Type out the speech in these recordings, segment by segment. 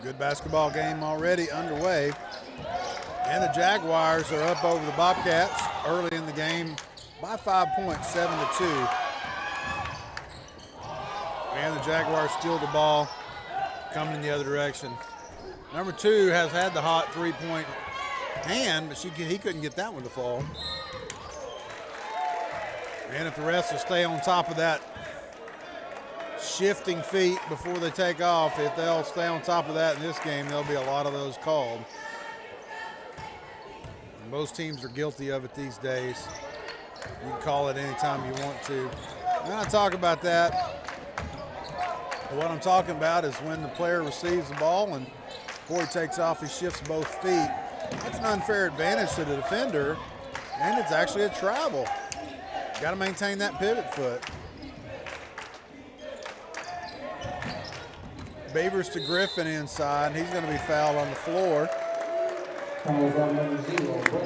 Good basketball game already underway. And the Jaguars are up over the Bobcats early in the game by 5 points, 7-2. And the Jaguars steal the ball, coming in the other direction. Number 2 has had the hot three-point hand, but he couldn't get that one to fall. And if the refs will stay on top of that shifting feet before they take off, if they'll stay on top of that in this game, there'll be a lot of those called. And most teams are guilty of it these days. You can call it anytime you want to. I'm not talking about that. What I'm talking about is when the player receives the ball and before he takes off, he shifts both feet. That's an unfair advantage to the defender, and it's actually a travel. Got to maintain that pivot foot. Beavers to Griffin inside. He's going to be fouled on the floor.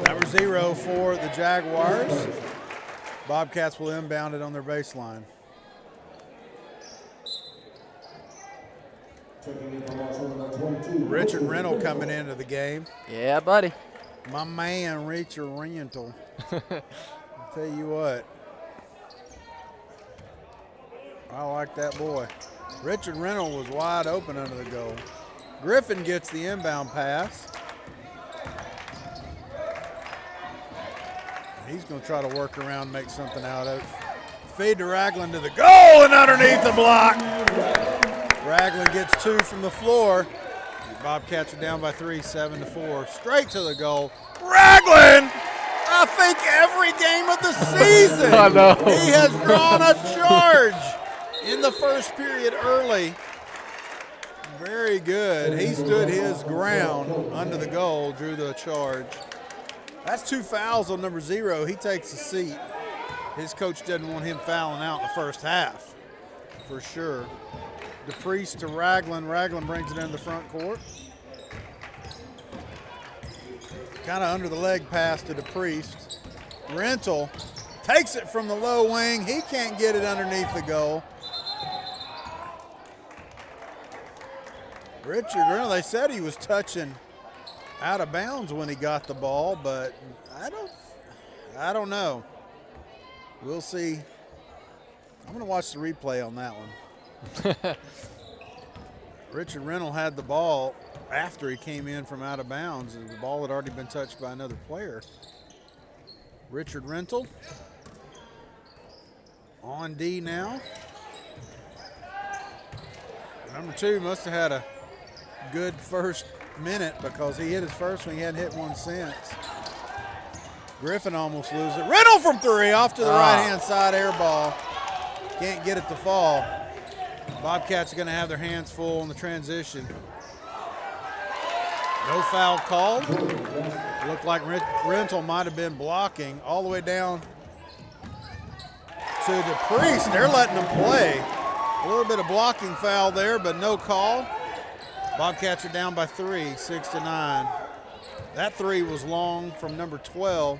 Number 0 for the Jaguars. Bobcats will inbound it on their baseline. Richard Rental coming into the game. Yeah, buddy. My man, Richard Rental. I'll tell you what. I like that boy. Richard Rental was wide open under the goal. Griffin gets the inbound pass. He's going to try to work around and make something out of it. Feed to Ragland to the goal and underneath the block. Ragland gets 2 from the floor. Bobcats are down by 3, 7-4. Straight to the goal. Ragland! I think every game of the season I know. he has drawn a charge in the first period early. Very good. He stood his ground under the goal, drew the charge. That's 2 fouls on number 0. He takes a seat. His coach doesn't want him fouling out in the first half, for sure. DePriest to Ragland. Ragland brings it into the front court. Kind of under the leg pass to DePriest. Rental takes it from the low wing. He can't get it underneath the goal. Richard Rental, they said he was touching out of bounds when he got the ball, but I don't know. We'll see. I'm going to watch the replay on that one. Richard Rental had the ball after he came in from out of bounds, and the ball had already been touched by another player. Richard Rental on D now. Number 2 must have had a good first minute because he hit his first one. He hadn't hit one since. Griffin almost loses it. Rental from 3 off to the right-hand side, air ball. Can't get it to fall. Bobcats are going to have their hands full in the transition. No foul called. Looked like Rental might have been blocking all the way down to DePriest. They're letting them play. A little bit of blocking foul there, but no call. Bobcats are down by 3, 6-9. That 3 was long from number 12.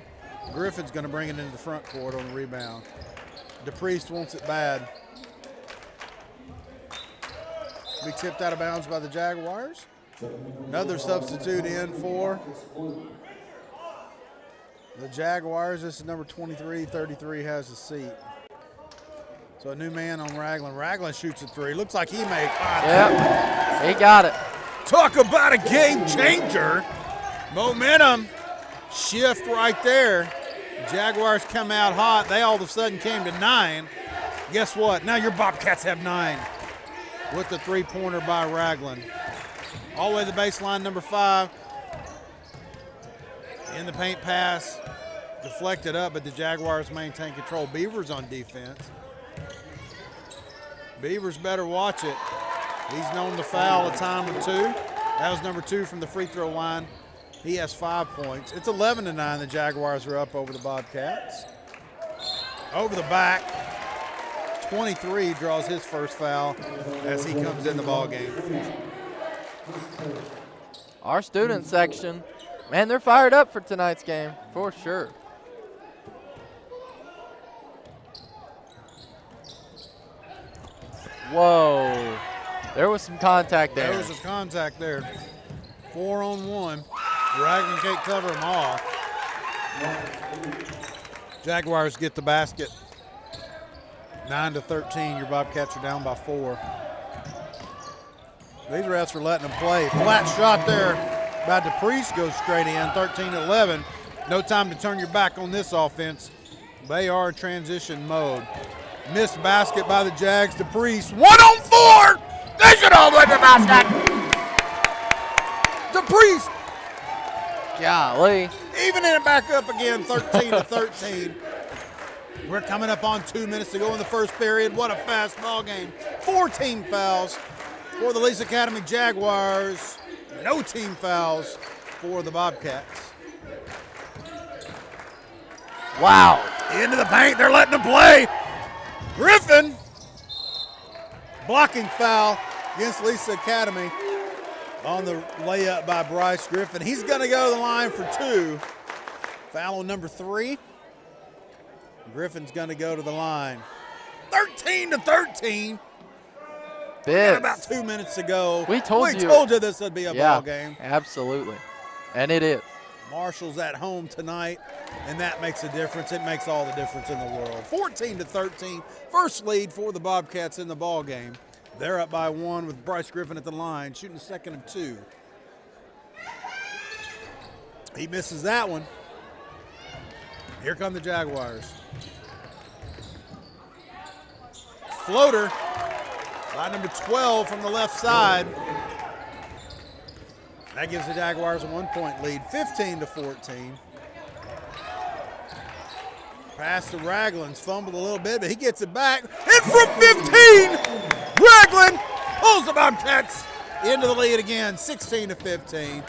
Griffin's going to bring it into the front court on the rebound. DePriest wants it bad. Be tipped out of bounds by the Jaguars. Another substitute in for the Jaguars. This is number 23. 33 has a seat. So a new man on Ragland. Ragland shoots a 3. Looks like he may find it. Yep, he got it. Talk about a game changer. Momentum shift right there. Jaguars come out hot. They all of a sudden came to 9. Guess what? Now your Bobcats have 9 with the three-pointer by Ragland. All the way to the baseline, number 5. In the paint pass, deflected up, but the Jaguars maintain control. Beavers on defense. Beavers better watch it. He's known to foul a time or 2. That was number 2 from the free throw line. He has 5 points. It's 11-9. The Jaguars are up over the Bobcats. Over the back. 23 draws his first foul as he comes in the ball game. Our student section, man, they're fired up for tonight's game, for sure. Whoa. There was some contact there. There was some contact there. 4-on-1. Raglan can't cover them all. Jaguars get the basket. 9-13. Your Bobcats are down by 4. These refs are letting them play. Flat shot there by DePriest goes straight in. 13-11. No time to turn your back on this offense. They are in transition mode. Missed basket by the Jags. DePriest 1-on-4. They should all win the basket. DePriest. Golly. Evening it back up again, 13-13. We're coming up on 2 minutes to go in the first period. What a fast ball game. 4 team fouls for the Lease Academy Jaguars. No team fouls for the Bobcats. Wow. Into the paint, they're letting them play. Griffin, blocking foul against Lisa Academy on the layup by Bryce Griffin. He's going to go to the line for 2. Foul on number 3. Griffin's going to go to the line. 13-13. This. About 2 minutes to go. We told you this would be a ball game. Absolutely. And it is. Marshall's at home tonight, and that makes a difference. It makes all the difference in the world. 14-13, first lead for the Bobcats in the ball game. They're up by 1 with Bryce Griffin at the line, shooting a second of 2. He misses that one. Here come the Jaguars. Floater by number 12 from the left side. That gives the Jaguars a 1-point lead, 15-14. Pass to Raglan's fumbled a little bit, but he gets it back. And from 15, Raglan pulls the Bobcats into the lead again, 16-15.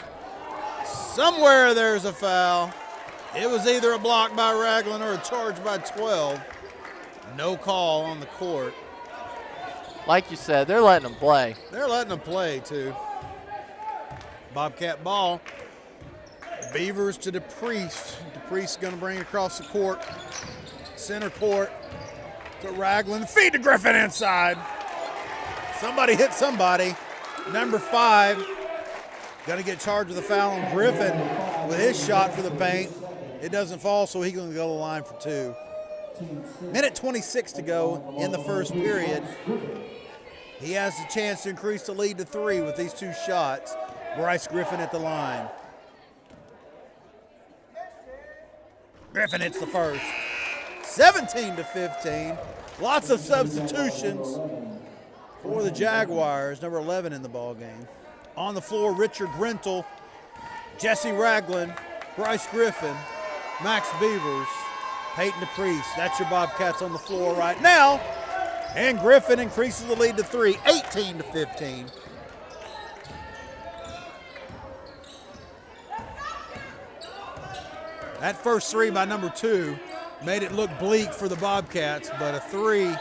Somewhere there's a foul. It was either a block by Raglan or a charge by 12. No call on the court. Like you said, they're letting them play. They're letting them play, too. Bobcat ball. Beavers to DePriest. DePriest going to bring it across the court. Center court to Raglan. Feed to Griffin inside. Somebody hit somebody. Number 5 going to get charged with a foul on Griffin with his shot for the paint. It doesn't fall, so he's going to go to the line for 2. Minute 26 to go in the first period. He has the chance to increase the lead to 3 with these 2 shots. Bryce Griffin at the line. Griffin hits the first. 17-15. Lots of substitutions for the Jaguars. Number 11 in the ball game. On the floor, Richard Grentel, Jesse Raglan, Bryce Griffin, Max Beavers, Peyton DePriest. That's your Bobcats on the floor right now. And Griffin increases the lead to 3, 18-15. That first 3 by number 2 made it look bleak for the Bobcats, but a 3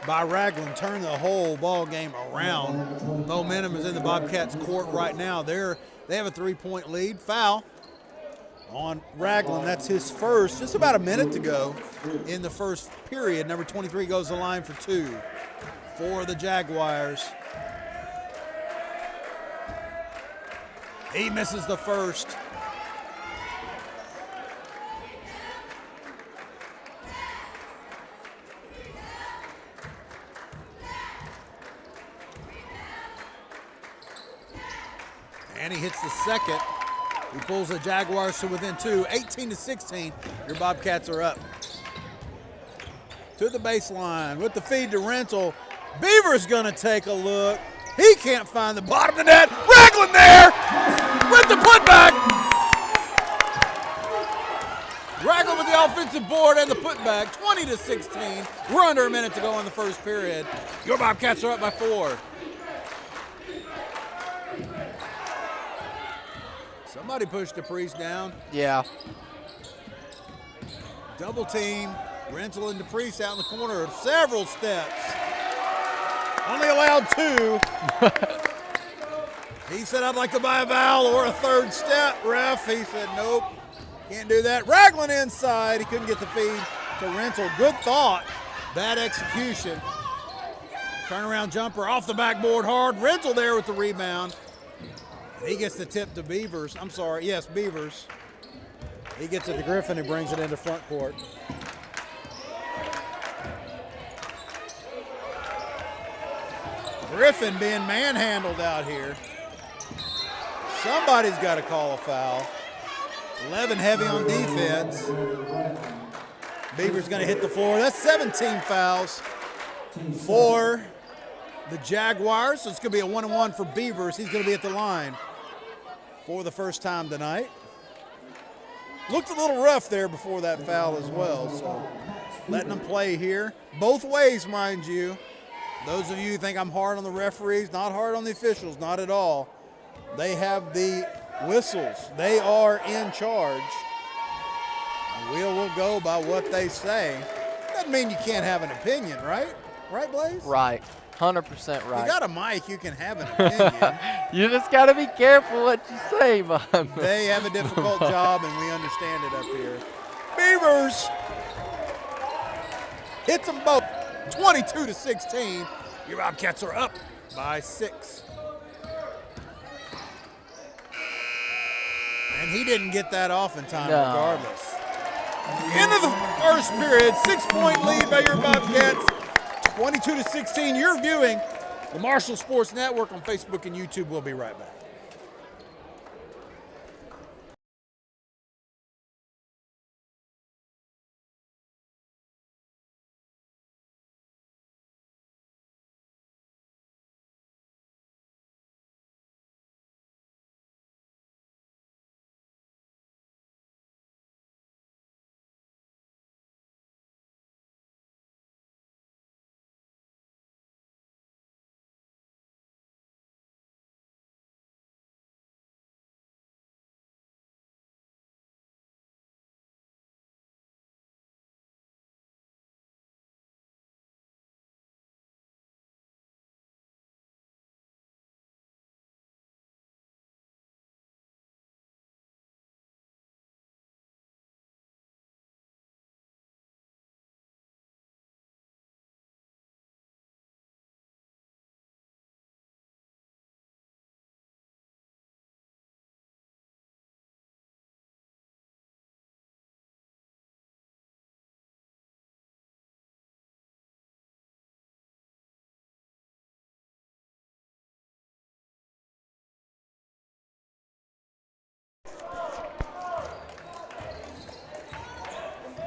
by Raglan turned the whole ball game around. Momentum is in the Bobcats' court right now. They have a 3-point lead. Foul on Raglan. That's his first. Just about a minute to go in the first period. Number 23 goes to the line for 2 for the Jaguars. He misses the first. And he hits the second. He pulls the Jaguars to within 2, 18-16. Your Bobcats are up. To the baseline with the feed to Rental. Beaver's going to take a look. He can't find the bottom of the net. Raglan there with the putback. Raglan with the offensive board and the putback. 20-16. We're under a minute to go in the first period. Your Bobcats are up by 4. Somebody pushed DePriest down. Yeah. Double team. Rental and DePriest out in the corner. Several steps. Only allowed 2. He said, I'd like to buy a foul or a third step, ref. He said, nope, can't do that. Raglan inside. He couldn't get the feed to Rental. Good thought. Bad execution. Turnaround jumper off the backboard hard. Renzel there with the rebound. He gets the tip to Beavers. I'm sorry, yes, Beavers. He gets it to Griffin and brings it into front court. Griffin being manhandled out here. Somebody's got to call a foul. 11 heavy on defense. Beavers going to hit the floor. That's 17 fouls for the Jaguars. So it's going to be a 1-on-1 for Beavers. He's going to be at the line for the first time tonight. Looked a little rough there before that foul as well. So letting them play here. Both ways, mind you. Those of you who think I'm hard on the referees, not hard on the officials, not at all. They have the whistles. They are in charge. We'll go by what they say. Doesn't mean you can't have an opinion, right? Right, Blaze? Right. 100% right. You got a mic, you can have an opinion. You just got to be careful what you say, bud. They have a difficult job, and we understand it up here. Beavers hits them both. 22-16. Your Bobcats are up by 6. And he didn't get that off in time regardless. End of the first period, 6-point lead by your Bobcats. 22-16. You're viewing the Marshall Sports Network on Facebook and YouTube. We'll be right back.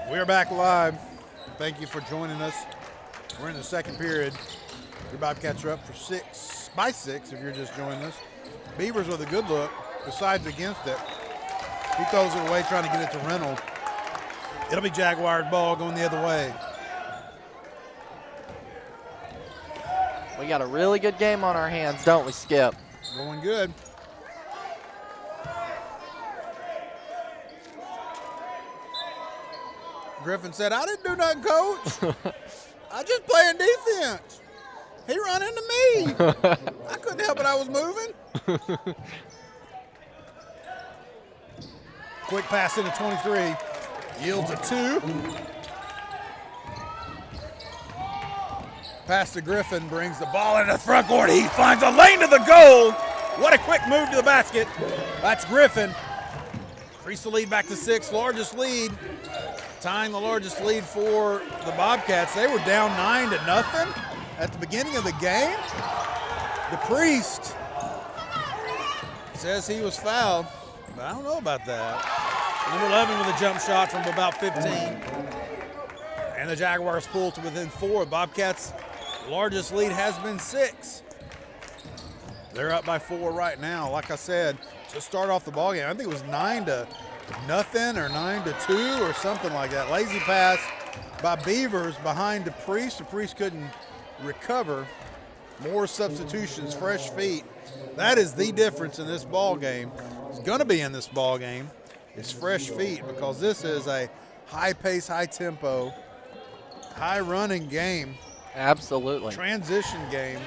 We're back live. Thank you for joining us. We're in the second period. Your Bobcats are up by 6 if you're just joining us. Beavers with a good look, decides against it. He throws it away trying to get it to Reynolds. It'll be Jaguars ball going the other way. We got a really good game on our hands, don't we, Skip? Going good. Griffin said, I didn't do nothing, Coach. I just playing defense. He run into me. I couldn't help it. I was moving. Quick pass into 23. Yields a 2. Pass to Griffin brings the ball into the front court. He finds a lane to the goal. What a quick move to the basket. That's Griffin. Increase the lead back to 6. Largest lead. Tying the largest lead for the Bobcats. They were down 9-0 at the beginning of the game. DePriest says he was fouled, but I don't know about that. Number 11 with a jump shot from about 15. And the Jaguars pull to within 4. Bobcats' largest lead has been 6. They're up by 4 right now. Like I said, to start off the ballgame, I think it was 9-0 or 9-2 or something like that. Lazy pass by Beavers behind DePriest. DePriest couldn't recover. More substitutions, fresh feet. That is the difference in this ball game. It's going to be in this ball game. It's fresh feet because this is a high pace, high tempo, high running game. Absolutely. Transition game.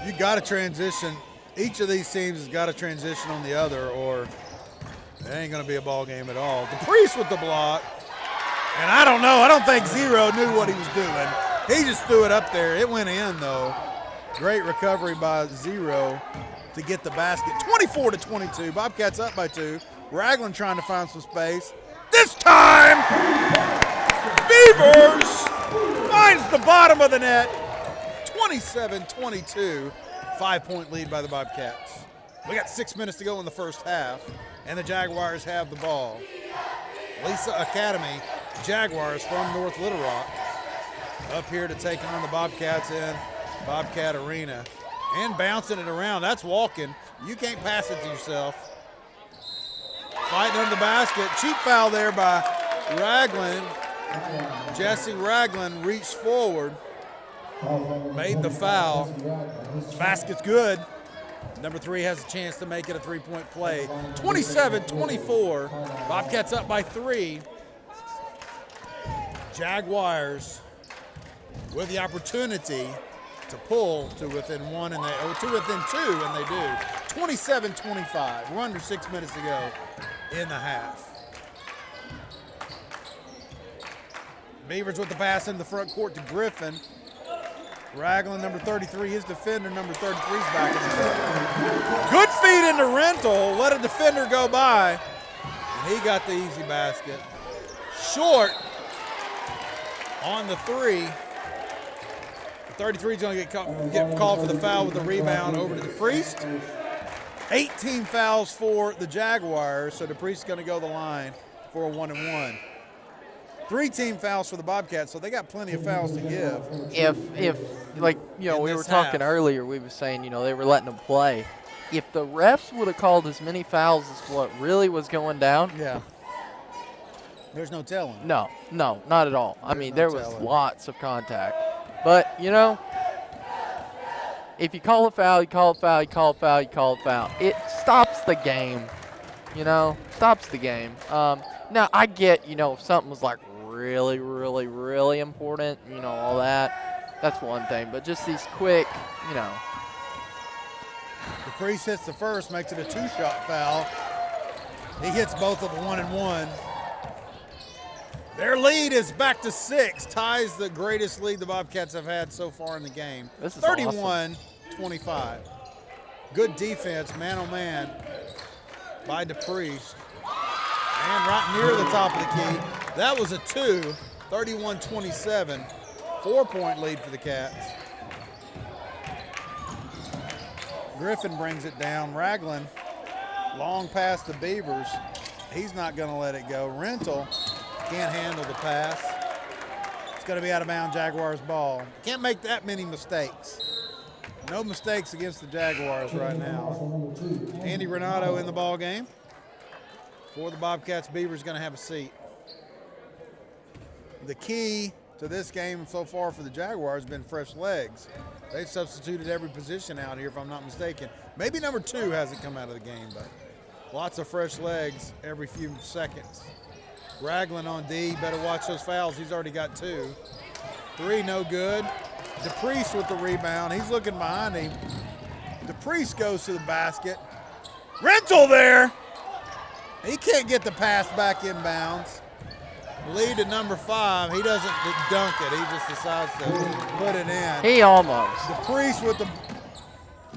You got to transition. Each of these teams has got to transition on the other, or it ain't going to be a ball game at all. DePriest with the block. And I don't know. I don't think Zero knew what he was doing. He just threw it up there. It went in, though. Great recovery by Zero to get the basket. 24-22. Bobcats up by 2. Ragland trying to find some space. This time, Beavers finds the bottom of the net. 27-22. 5-point lead by the Bobcats. We got 6 minutes to go in the first half, and the Jaguars have the ball. Lisa Academy Jaguars from North Little Rock up here to take on the Bobcats in Bobcat Arena. And bouncing it around. That's walking. You can't pass it to yourself. Fighting under the basket. Cheap foul there by Ragland. Jesse Ragland reached forward. Made the foul. Basket's good. Number 3 has a chance to make it a 3-point play. 27-24. Bobcats up by 3. Jaguars with the opportunity to pull to within 1 and to within 2, and they do. 27-25. We're under 6 minutes to go in the half. Beavers with the pass in the front court to Griffin. Ragland, number 33, his defender, number 33 is back in the game. Good feed into Rental, let a defender go by, and he got the easy basket. Short on the 3. The 33 is going to get called for the foul with the rebound over to the Priest. 18 fouls for the Jaguars, so the Priest is going to go the line for a 1-and-1. 3 team fouls for the Bobcats, so they got plenty of fouls to give. If like, we were talking earlier, we were saying, they were letting them play. If the refs would have called as many fouls as what really was going down. Yeah. There's no telling. No, not at all. There was lots of contact. But, if you call a foul, you call a foul, you call a foul, you call a foul. It stops the game, stops the game. Now, I get, if something was like really, really, really important, all that, that's one thing. But just these quick, The Priest hits the first, makes it a 2-shot foul. He hits both of the 1-and-1. Their lead is back to 6, ties the greatest lead the Bobcats have had so far in the game. This is 31-25. Good defense, man-oh-man, by DePriest. And right near the top of the key. That was a 2, 31-27. 4-point lead for the Cats. Griffin brings it down. Ragland, long pass to Beavers. He's not going to let it go. Rental can't handle the pass. It's going to be out of bounds, Jaguars ball. Can't make that many mistakes. No mistakes against the Jaguars right now. Andy Renato in the ball game. For the Bobcats, Beavers going to have a seat. The key to this game so far for the Jaguars has been fresh legs. They've substituted every position out here, if I'm not mistaken. Maybe number 2 hasn't come out of the game, but lots of fresh legs every few seconds. Ragland on D, better watch those fouls. He's already got 2. 3, no good. DePriest with the rebound. He's looking behind him. DePriest goes to the basket. Rental there. He can't get the pass back inbounds. Lead to number 5. He doesn't dunk it. He just decides to put it in. He almost. DePriest with the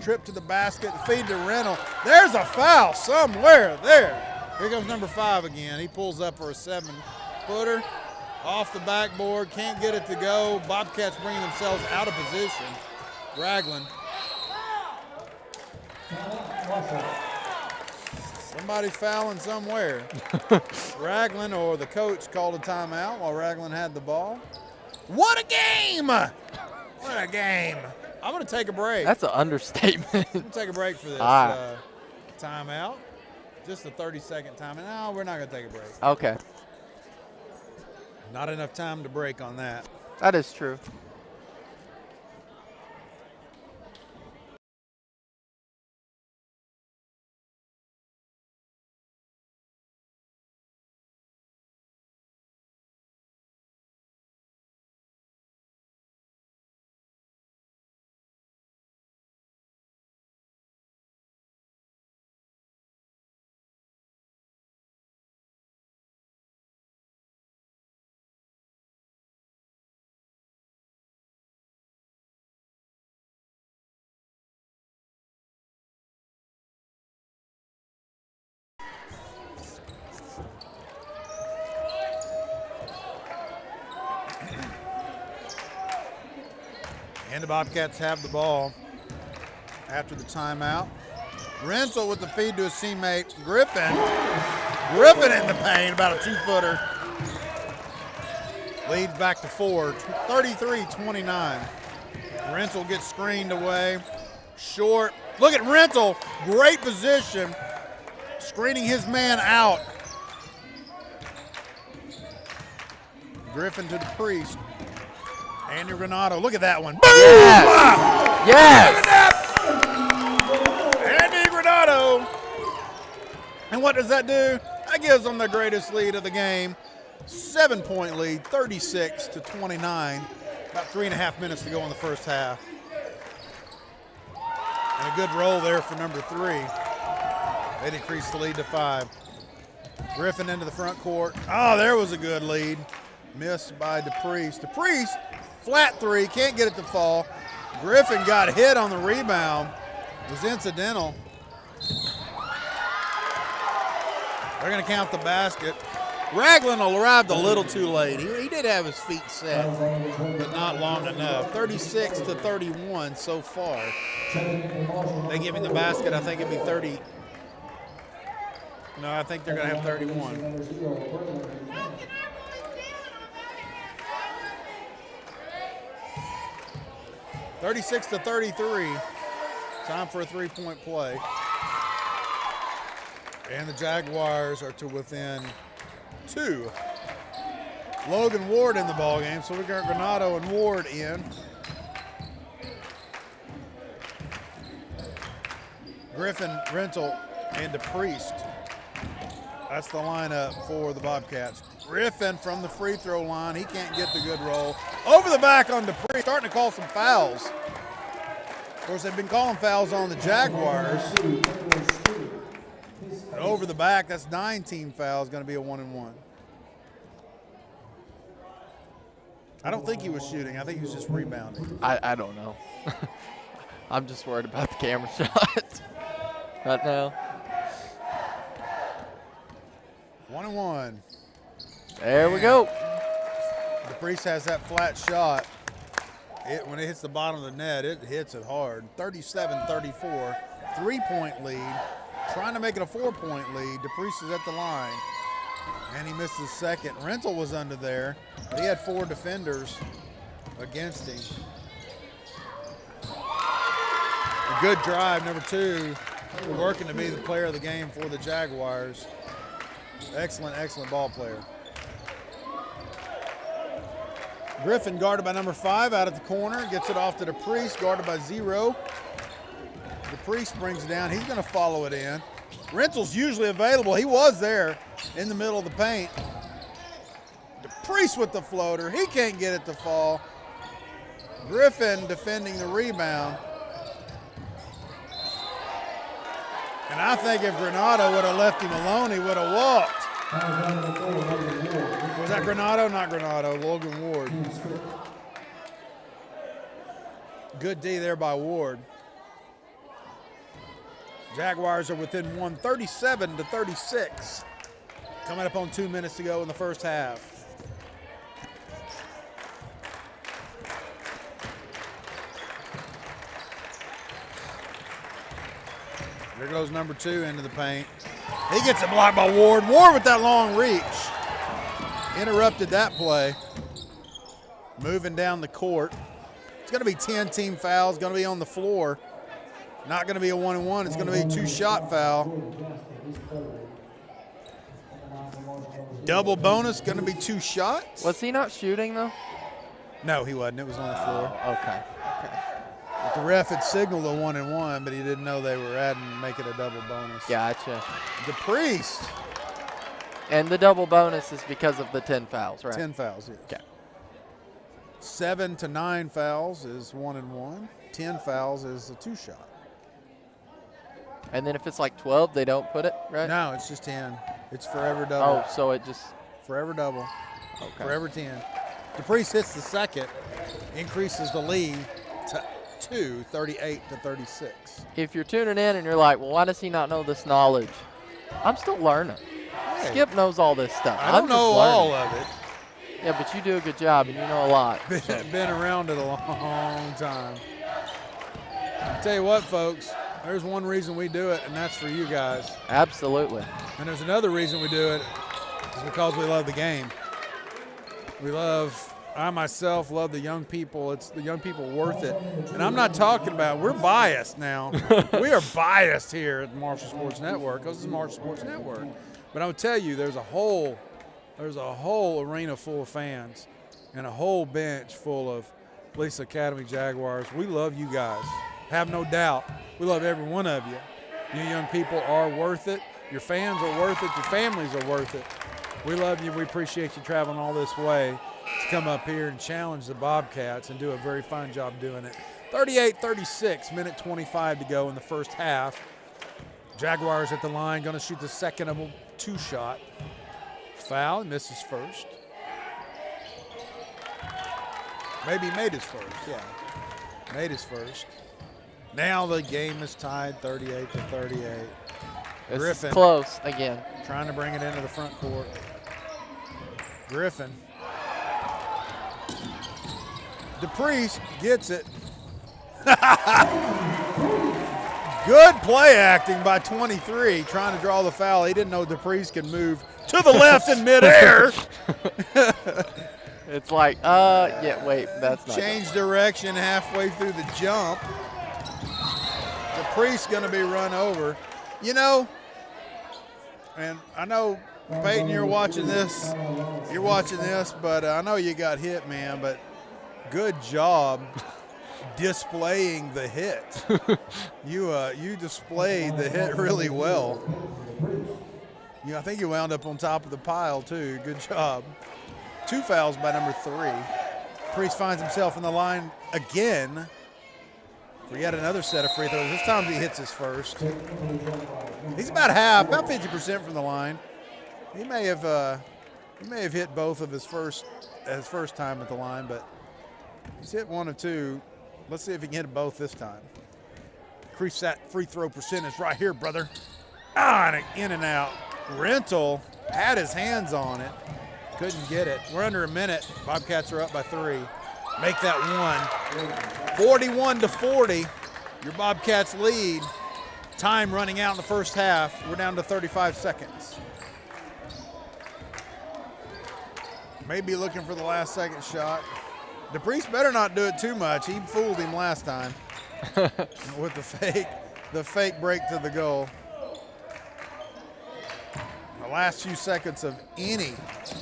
trip to the basket, feed to Rental. There's a foul somewhere there. Here comes number 5 again. He pulls up for a 7-footer. Off the backboard, can't get it to go. Bobcats bringing themselves out of position. Ragland. Somebody's fouling somewhere. Ragland or the coach called a timeout while Ragland had the ball. What a game! What a game. I'm going to take a break. That's an understatement. I'm going to take a break for this timeout. Just a 30-second timeout. No, we're not going to take a break. Okay. Not enough time to break on that. That is true. And the Bobcats have the ball after the timeout. Renzel with the feed to his teammate Griffin. Griffin in the paint, about a 2-footer. Leads back to 4, 33-29. Renzel gets screened away. Short. Look at Renzel. Great position. Screening his man out. Griffin to the Priest. Andy Granato. Look at that one. Boom! Yes. Wow. Yes. Look at that. Andy Granato. And what does that do? That gives them the greatest lead of the game. 7-point lead, 36-29. About 3.5 minutes to go in the first half. And a good roll there for number 3. They decreased the lead to 5. Griffin into the front court. Oh, there was a good lead. Missed by DePriest. DePriest, flat 3, can't get it to fall. Griffin got hit on the rebound. It was incidental. They're going to count the basket. Ragland arrived a little too late. He did have his feet set, but not long enough. 36-31 so far. They give him the basket. I think it'd be 30. No, I think they're going to have 31. (36-33). Time for a 3-point play. And the Jaguars are to within 2. Logan Ward in the ball game, so we got Granato and Ward in. Griffin, Rental, and DePriest. That's the lineup for the Bobcats. Griffin from the free throw line. He can't get the good roll. Over the back on DePriest. Starting to call some fouls. Of course, they've been calling fouls on the Jaguars. And over the back, that's 9 team fouls. Going to be a 1-and-1. I don't think he was shooting. I think he was just rebounding. I don't know. I'm just worried about the camera shot right now. 1-and-1. There we go. DePriest has that flat shot. When it hits the bottom of the net, it hits it hard. 37-34, 3-point lead. Trying to make it a 4-point lead. DePriest is at the line. And he missed his second. Rental was under there. But he had 4 defenders against him. A good drive, number 2, working to be the player of the game for the Jaguars. Excellent, excellent ball player. Griffin guarded by number 5 out at the corner. Gets it off to DePriest, guarded by 0. DePriest brings it down. He's going to follow it in. Rental's usually available. He was there in the middle of the paint. DePriest with the floater. He can't get it to fall. Griffin defending the rebound. And I think if Granato would have left him alone, he would have walked. Was that Granato? Not Granato. Logan Ward. Good D there by Ward. Jaguars are within 1, 37-36. Coming up on 2 minutes to go in the first half. There goes number 2 into the paint. He gets it blocked by Ward. Ward with that long reach. Interrupted that play. Moving down the court. It's going to be 10 team fouls. Going to be on the floor. Not going to be a 1-and-1. It's going to be a 2-shot foul. Double bonus. Going to be 2 shots. Was he not shooting, though? No, he wasn't. It was on the floor. Okay. But the ref had signaled a 1-and-1, but he didn't know they were making a double bonus. Gotcha. DePriest. And the double bonus is because of the 10 fouls, right? 10 fouls, yes. Okay. 7 to 9 fouls is 1-and-1. 10 fouls is a 2-shot. And then if it's like 12, they don't put it, right? No, it's just 10. It's forever double. Oh, so it just... Forever double. Okay. Forever 10. DePriest hits the second, increases the lead to 2, 38-36. If you're tuning in and you're like, well, why does he not know this knowledge? I'm still learning. Hey, Skip knows all this stuff. I don't know all of it. Yeah, but you do a good job, and you know a lot. So. Been around it a long time. I'll tell you what, folks, there's one reason we do it, and that's for you guys. Absolutely. And there's another reason we do it, is because we love the game. I myself love the young people. It's the young people worth it. And I'm not talking about, we're biased now. We are biased here at the Marshall Sports Network because it's the Marshall Sports Network. But I'll tell you, there's a whole arena full of fans and a whole bench full of Police Academy Jaguars. We love you guys. Have no doubt. We love every one of you. You young people are worth it. Your fans are worth it. Your families are worth it. We love you. We appreciate you traveling all this way to come up here and challenge the Bobcats and do a very fine job doing it. 38-36, minute 25 to go in the first half. Jaguars at the line, going to shoot the second of a two-shot. Foul, misses first. Maybe he made his first, yeah. Made his first. Now the game is tied 38-38. This is close again. Trying to bring it into the front court. Griffin. DePriest gets it. Good play acting by 23, trying to draw the foul. He didn't know DePriest could move to the left in midair. It's like, yeah, wait, that's not. Change direction halfway through the jump. DePriest's going to be run over. You know, and I know, Peyton, you're watching this, but I know you got hit, man, but good job displaying the hit. You displayed the hit really well. I think you wound up on top of the pile, too. Good job. 2 fouls by number 3. Priest finds himself in the line again for yet another set of free throws. This time he hits his first. He's about 50% from the line. He may have hit both of his first time at the line, but he's hit 1 of 2. Let's see if he can hit both this time. Increase that free throw percentage right here, brother. And in and out. Rental had his hands on it. Couldn't get it. We're under a minute. Bobcats are up by 3. Make that 1. 41-40. Your Bobcats lead. Time running out in the first half. We're down to 35 seconds. Maybe looking for the last second shot. DePriest better not do it too much. He fooled him last time with the fake break to the goal. The last few seconds of any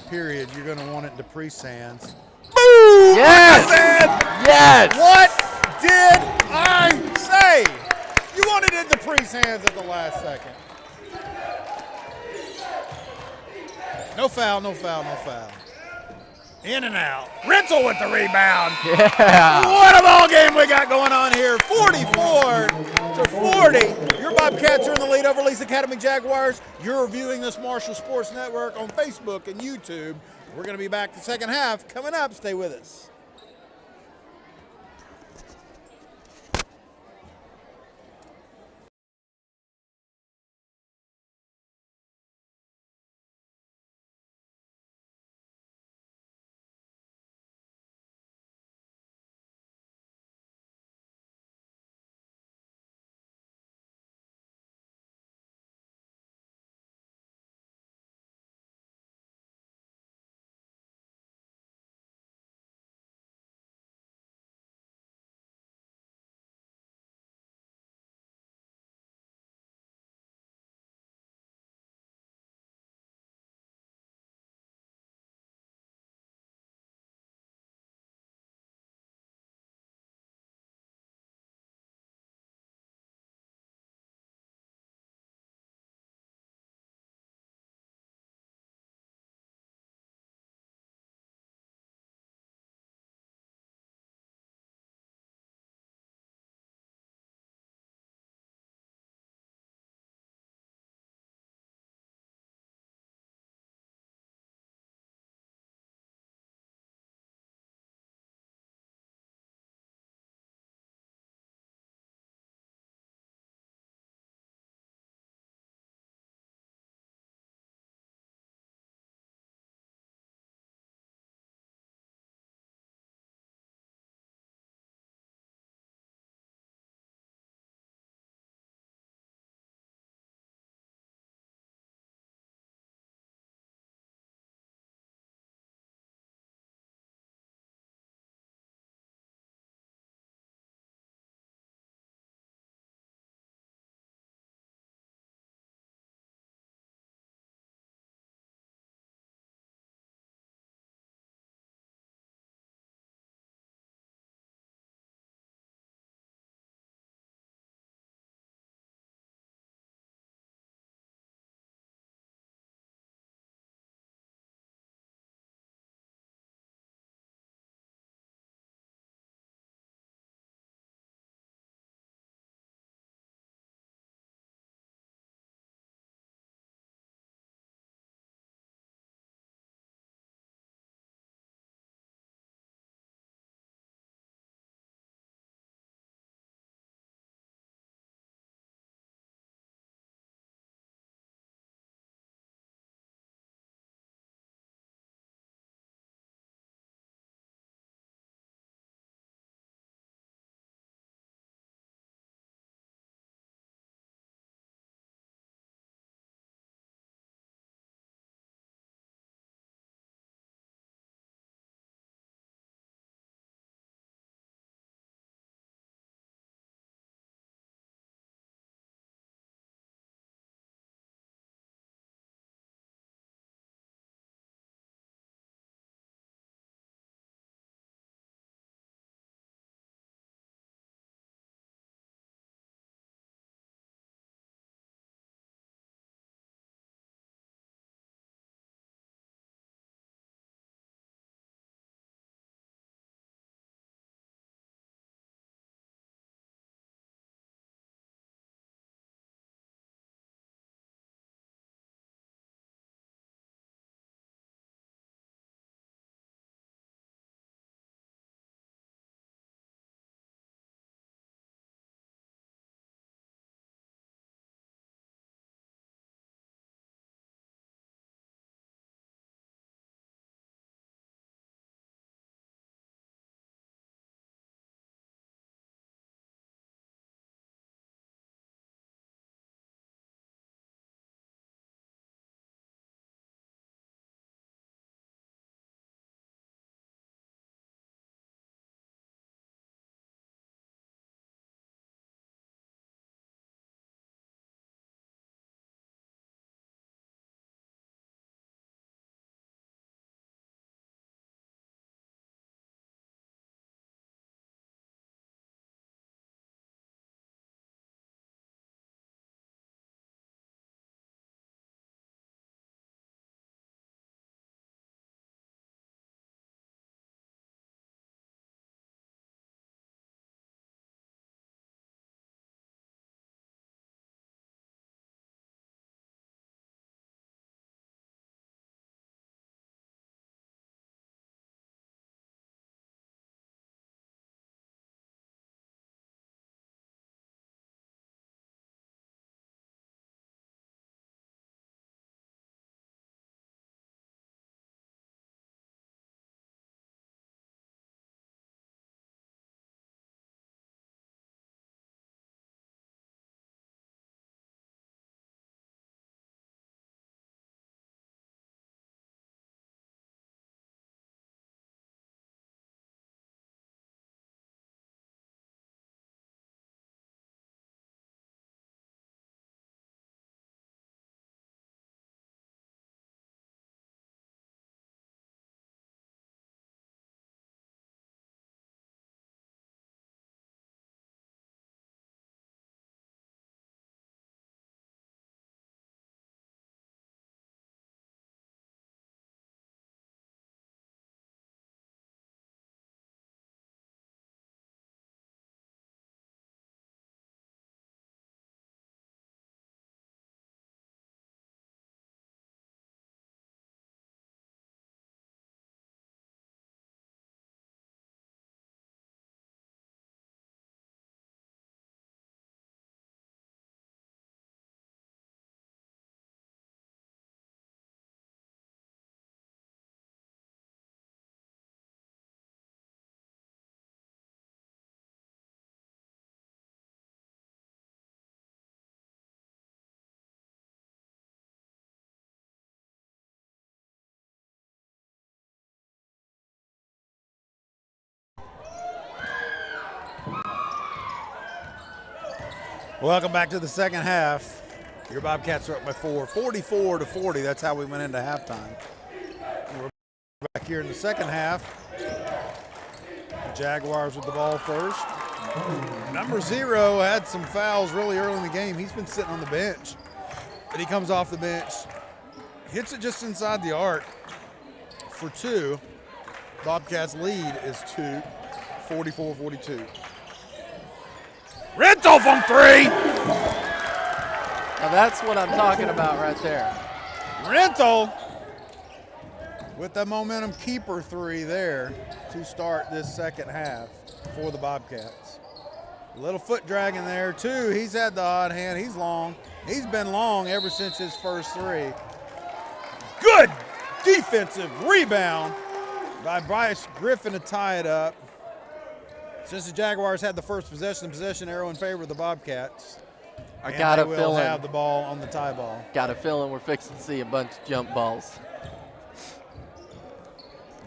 period, you're going to want it in DePriest's hands. Boom! Yes! Yes! What did I say? You wanted it in DePriest's hands at the last second. No foul, no foul, no foul. In and out. Rental with the rebound. Yeah. What a ball game we got going on here. 44-40. Your Bobcats are in the lead over Lee's Academy Jaguars. You're viewing this Marshall Sports Network on Facebook and YouTube. We're going to be back the second half. Coming up, stay with us. Welcome back to the second half. Your Bobcats are up by 4, 44-40. That's how we went into halftime. We're back here in the second half. The Jaguars with the ball first. Number 0 had some fouls really early in the game. He's been sitting on the bench. But he comes off the bench, hits it just inside the arc for 2. Bobcats lead is 2, 44-42. Rental from 3. Now that's what I'm talking about right there. Rental with the momentum keeper 3 there to start this second half for the Bobcats. A little foot dragging there, 2. He's had the odd hand. He's long. He's been long ever since his first 3. Good defensive rebound by Bryce Griffin to tie it up. Since the Jaguars had the first possession arrow in favor of the Bobcats. I got a feeling feeling. Have the ball on the tie ball. Got a feeling we're fixing to see a bunch of jump balls.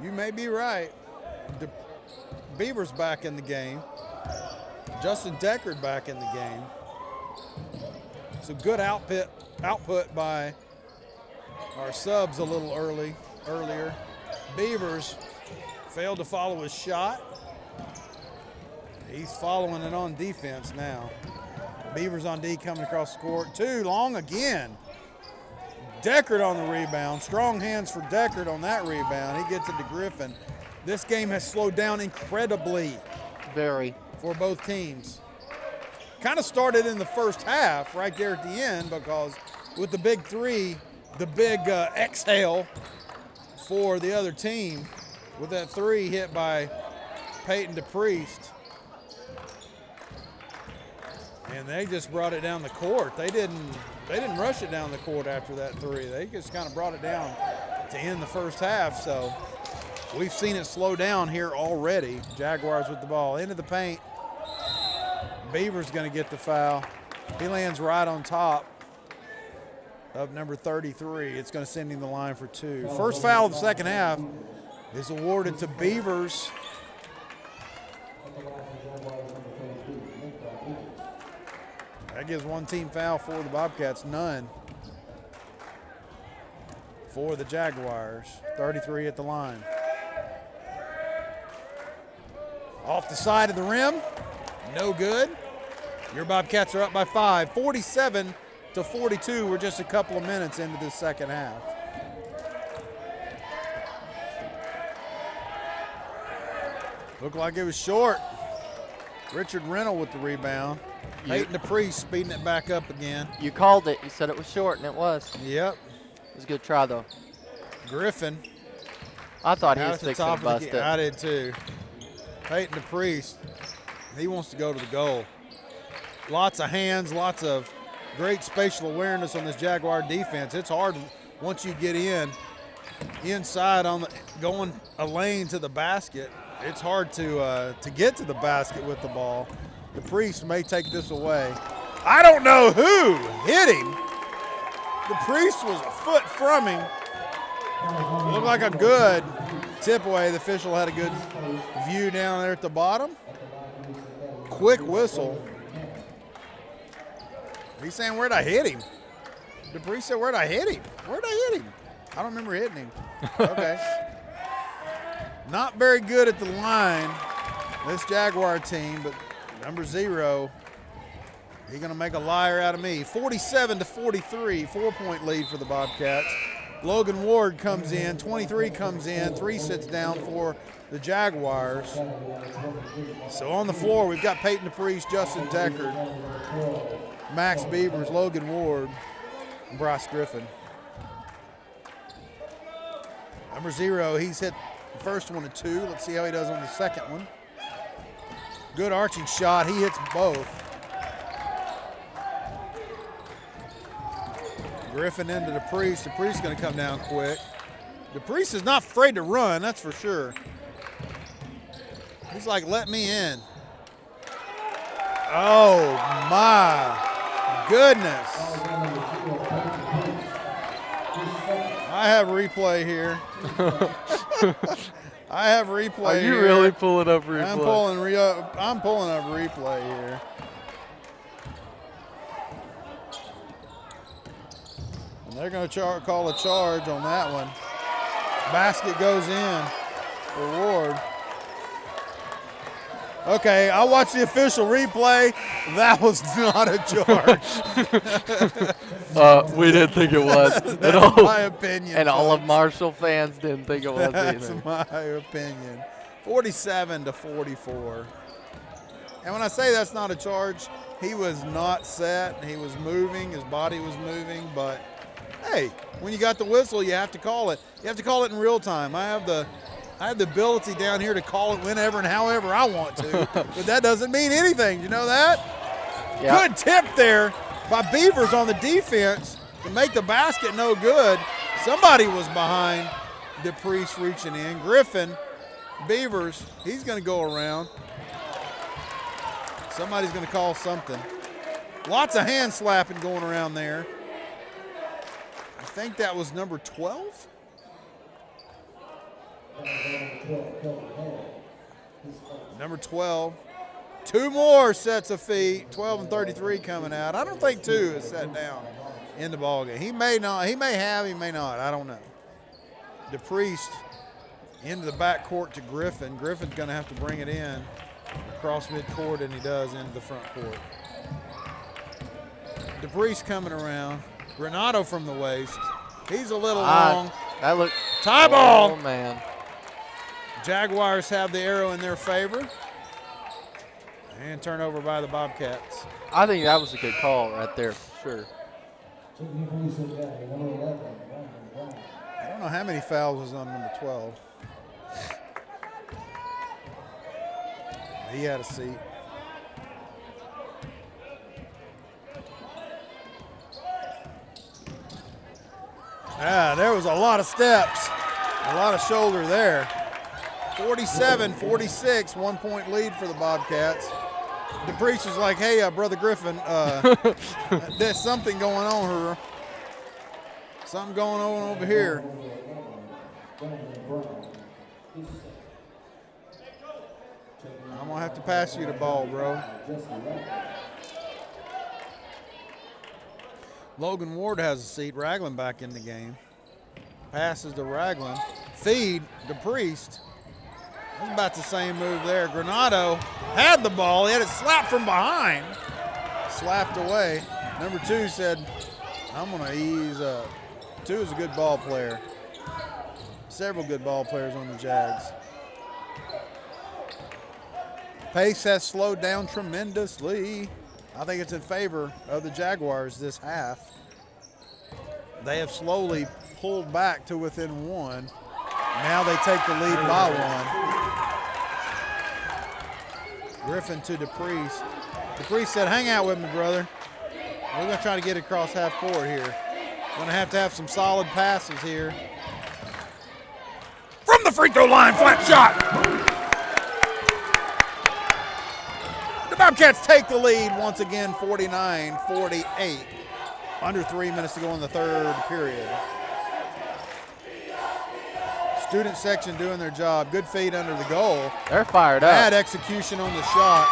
You may be right. Beaver's back in the game. Justin Deckard back in the game. So good output by our subs a little earlier. Beavers failed to follow his shot. He's following it on defense now. Beavers on D coming across the court. 2 long again. Deckard on the rebound. Strong hands for Deckard on that rebound. He gets it to Griffin. This game has slowed down incredibly. Very. For both teams. Kind of started in the first half right there at the end because with the big 3, the big exhale for the other team with that 3 hit by Peyton DePriest. And they just brought it down the court. They didn't rush it down the court after that 3. They just kind of brought it down to end the first half. So we've seen it slow down here already. Jaguars with the ball into the paint. Beaver's going to get the foul. He lands right on top of number 33. It's going to send him the line for 2. First foul of the second half is awarded to Beavers. That gives 1 team foul for the Bobcats, none for the Jaguars. 33 at the line. Off the side of the rim, no good. Your Bobcats are up by 5, 47-42. We're just a couple of minutes into this second half. Looked like it was short. Richard Rennell with the rebound. Peyton DePriest speeding it back up again. You called it. You said it was short, and it was. Yep. It was a good try, though. Griffin. I thought he was fixing to bust it. I did too. Peyton DePriest, he wants to go to the goal. Lots of hands, lots of great spatial awareness on this Jaguar defense. It's hard once you get inside on going a lane to the basket. It's hard to get to the basket with the ball. DePriest may take this away. I don't know who hit him. DePriest was a foot from him. It looked like a good tip away. The official had a good view down there at the bottom. Quick whistle. He's saying, where'd I hit him? DePriest said, where'd I hit him? Where'd I hit him? I don't remember hitting him. Okay. Not very good at the line, this Jaguar team, but number 0, he's going to make a liar out of me. 47-43, 4-point lead for the Bobcats. Logan Ward comes in, 23 comes in, 3 sits down for the Jaguars. So on the floor, we've got Peyton DePriest, Justin Deckard, Max Beavers, Logan Ward, and Bryce Griffin. Number 0, he's hit the first one at 2. Let's see how he does on the second one. Good arching shot. He hits both. Griffin into DePriest. DePriest's going to come down quick. DePriest is not afraid to run, that's for sure. He's like, let me in. Oh, my goodness. I have replay here. I have replay. Are you here. really pulling up replay? I'm pulling up replay here. They're going to call a charge on that one. Basket goes in for Ward. Okay, I watched the official replay. That was not a charge. We didn't think it was. That's my opinion. And all of Marshall fans didn't think it was That's either. my opinion. 47-44. And when I say that's not a charge, he was not set. He was moving. His body was moving. But, hey, when you got the whistle, you have to call it. You have to call it in real time. I have the ability down here to call it whenever and however I want to. But that doesn't mean anything. You know that? Yep. Good tip there by Beavers on the defense to make the basket no good. Somebody was behind DePriest reaching in. Griffin, Beavers, he's going to go around. Somebody's going to call something. Lots of hand slapping going around there. I think that was number 12. Number 12. Two more sets of feet. 12 and 33 coming out. I don't think 2 is set down in the ballgame. He may not. He may have. He may not. I don't know. DePriest into the backcourt to Griffin. Griffin's going to have to bring it in across midcourt, and he does into the front court. DePriest coming around. Granato from the waist. He's a little long. That looked. Tie ball. Oh, man. Jaguars have the arrow in their favor. And turnover by the Bobcats. I think that was a good call right there for sure. I don't know how many fouls was on number 12. He had a seat. There was a lot of steps, a lot of shoulder there. 47-46, 1 point lead for the Bobcats. DePriest was like, hey, Brother Griffin, there's something going on here. Something going on over here. I'm going to have to pass you the ball, bro. Logan Ward has a seat. Ragland back in the game. Passes to Ragland. Feed DePriest. That's about the same move there. Granato had the ball. He had it slapped from behind. Slapped away. Number 2 said, I'm going to ease up. 2 is a good ball player. Several good ball players on the Jags. Pace has slowed down tremendously. I think it's in favor of the Jaguars this half. They have slowly pulled back to within 1. Now they take the lead by 1. Griffin to DePriest. DePriest said, hang out with me, brother. We're going to try to get across half court here. Going to have some solid passes here. From the free throw line, flat shot. The Bobcats take the lead once again, 49-48. Under 3 minutes to go in the third period. Student section doing their job. Good feed under the goal. They're fired up. Bad execution on the shot.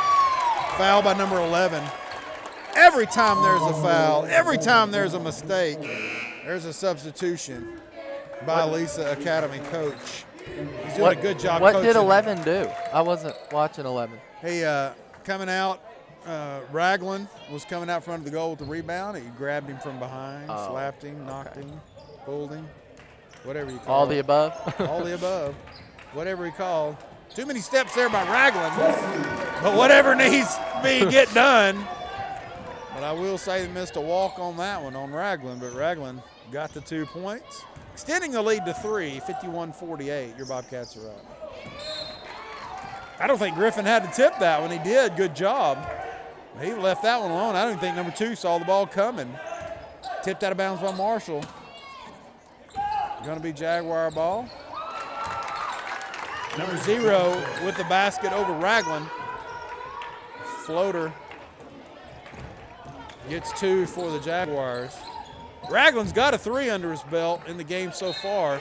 Foul by number 11. Every time there's a foul, every time there's a mistake, there's a substitution by Lisa Academy coach. He's doing a good job coaching. What did 11 do? I wasn't watching 11. Hey, coming out, Ragland was coming out front of the goal with the rebound. He grabbed him from behind, slapped him, knocked him, pulled him, whatever you call it. All the above? All the above. Whatever he called. Too many steps there by Ragland. But whatever needs to be get done. But I will say they missed a walk on that one on Ragland, but Ragland got the 2 points. Extending the lead to 3, 51-48. Your Bobcats are up. I don't think Griffin had to tip that one. He did. Good job. He left that one alone. I don't think number 2 saw the ball coming. Tipped out of bounds by Marshall. Going to be Jaguar ball. Number 0 with the basket over Ragland. Floater gets 2 for the Jaguars. Ragland's got a 3 under his belt in the game so far.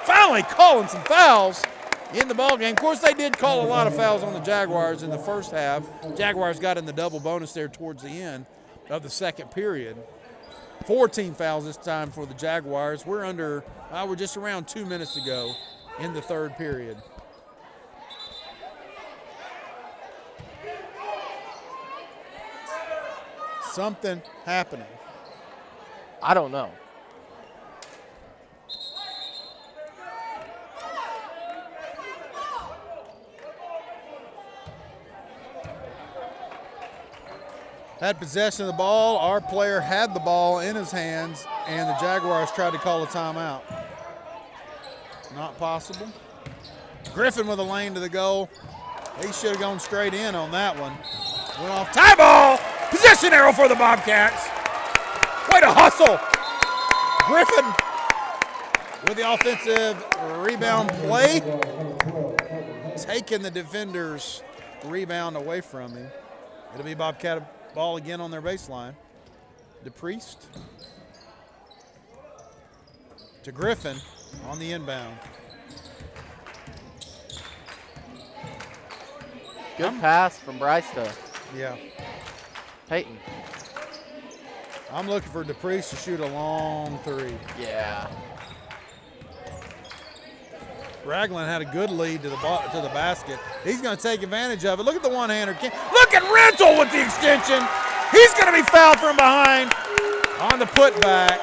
Finally calling some fouls in the ballgame. Of course, they did call a lot of fouls on the Jaguars in the first half. Jaguars got in the double bonus there towards the end of the second period. 14 fouls this time for the Jaguars. We're just around 2 minutes to go in the third period. Something happening. I don't know. Had possession of the ball. Our player had the ball in his hands, and the Jaguars tried to call a timeout. Not possible. Griffin with a lane to the goal. He should have gone straight in on that one. Went off. Tie ball! Possession arrow for the Bobcats. Way to hustle. Griffin with the offensive rebound play. Taking the defender's rebound away from him. It'll be Bobcat ball again on their baseline. DePriest to Griffin on the inbound. Good pass from Bryce to Yeah. Peyton. I'm looking for DePriest to shoot a long three. Yeah. Ragland had a good lead to the basket. He's going to take advantage of it. Look at the one-hander. Look at Rental with the extension. He's going to be fouled from behind on the putback.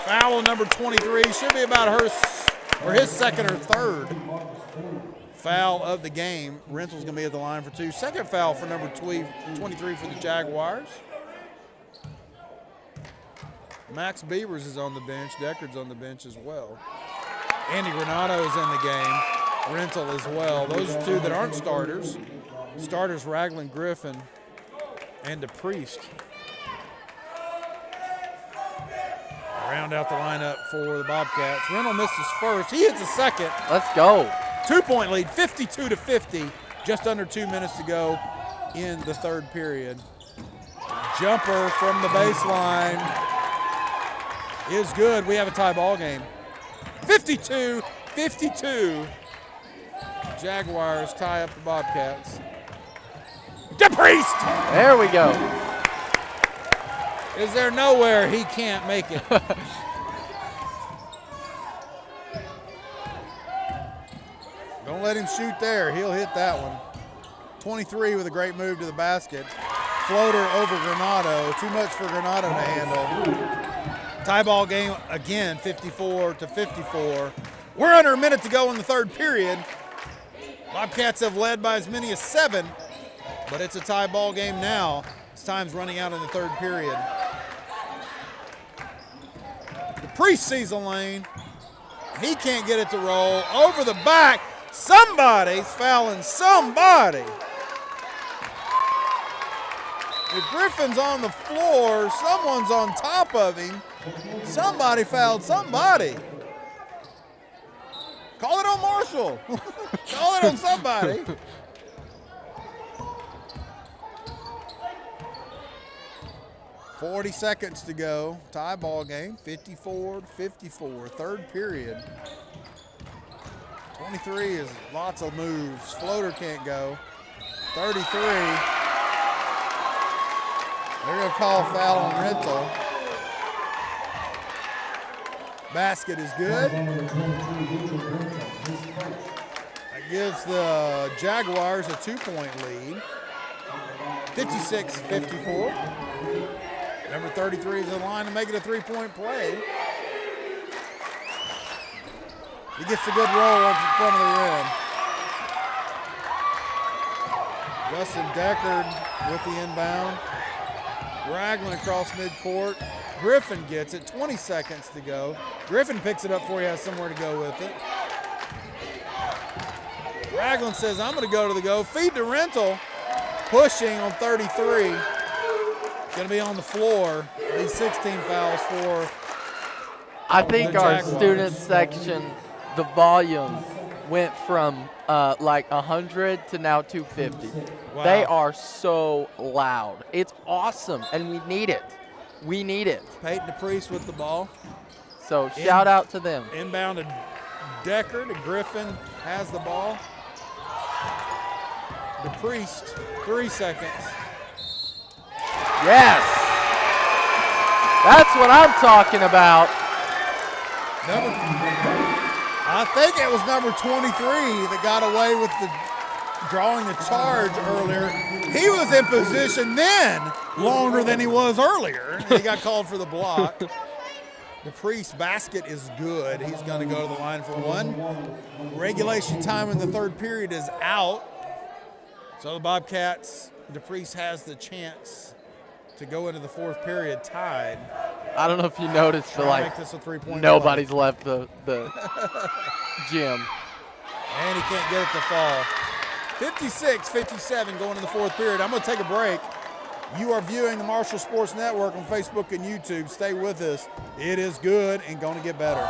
Foul number 23. Should be about his second or third foul of the game. Rental's going to be at the line for two. Second foul for number 23 for the Jaguars. Max Beavers is on the bench. Deckard's on the bench as well. Andy Granato is in the game. Rental as well. Those are two that aren't starters. Starters Ragland, Griffin, and DePriest. Round out the lineup for the Bobcats. Rental missed his first. He hits a second. Let's go. 2-point lead, 52-50. Just under 2 minutes to go in the third period. Jumper from the baseline is good. We have a tie ball game. 52-52. Jaguars tie up the Bobcats. DePriest! There we go. Is there nowhere he can't make it? Don't let him shoot there. He'll hit that one. 23 with a great move to the basket. Floater over Granato. Too much for Granato to handle. Tie ball game again, 54-54. We're under a minute to go in the third period. Bobcats have led by as many as 7, but it's a tie ball game now. As time's running out in the third period. The Priest sees a lane. He can't get it to roll. Over the back. Somebody's fouling somebody. If Griffin's on the floor, someone's on top of him. Somebody fouled somebody. Call it on Marshall. Call it on somebody. .40 seconds to go. Tie ball game, 54-54. Third period. 23 is lots of moves. Floater can't go. 33. They're going to call foul on Rental. Basket is good. That gives the Jaguars a 2-point lead. 56-54. Number 33 is in line to make it a 3-point play. He gets a good roll up in front of the rim. Justin Deckard with the inbound. Ragland across midcourt. Griffin gets it. 20 seconds to go. Griffin picks it up before he has somewhere to go with it. Ragland says, I'm going to go to the go. Feed to Rental. Pushing on 33. Going to be on the floor. These 16 fouls for I think the our Jaguars. student section, the volume went from like 100 to now 250. Wow. They are so loud. It's awesome, and we need it. We need it. Peyton DePriest with the ball. So shout out to them. Inbound to Deckard. To Griffin has the ball. DePriest, 3 seconds. Yes. That's what I'm talking about. I think it was number 23 that got away with the drawing the charge earlier. He was in position then longer than he was earlier. He got called for the block. DePriest's basket is good. He's going to go to the line for one. Regulation time in the third period is out. So the Bobcats, DePriest has the chance to go into the fourth period tied. I don't know if you noticed, but like nobody's left the gym. And he can't get it to fall. 56-57 going in the fourth period. I'm going to take a break. You are viewing the Marshall Sports Network on Facebook and YouTube. Stay with us. It is good and going to get better.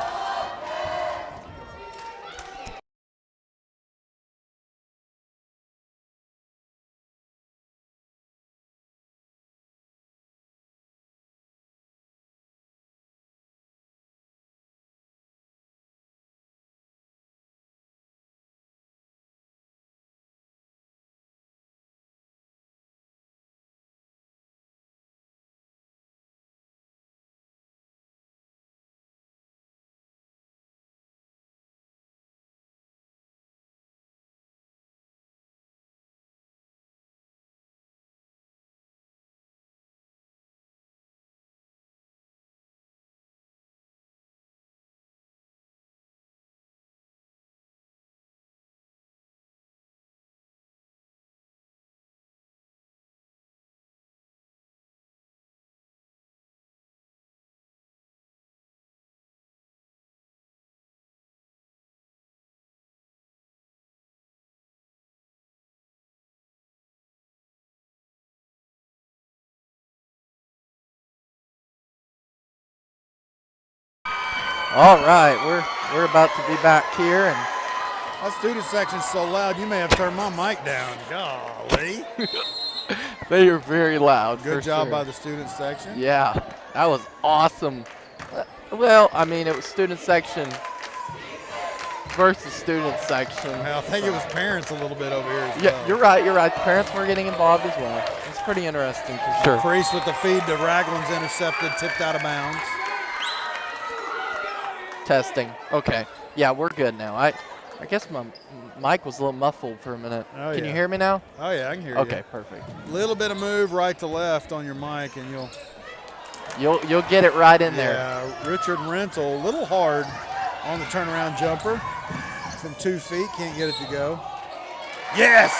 All right, we're about to be back here, and that student section's so loud you may have turned my mic down. Golly. they are very loud. Good job by the student section. Yeah, that was awesome. Well, I mean, it was student section versus student section. I think it was parents a little bit over here as yeah, well. You're right. The parents were getting involved as well. It's pretty interesting for sure. Priest with the feed to Ragland's intercepted, tipped out of bounds. Testing. Okay. Yeah, we're good now. I guess my mic was a little muffled for a minute. Oh, Can you hear me now? Oh, yeah, I can hear you. Okay, perfect. Little bit of move right to left on your mic, and you'll get it right in there. Yeah, Richard Rental, a little hard on the turnaround jumper from 2 feet. Can't get it to go. Yes!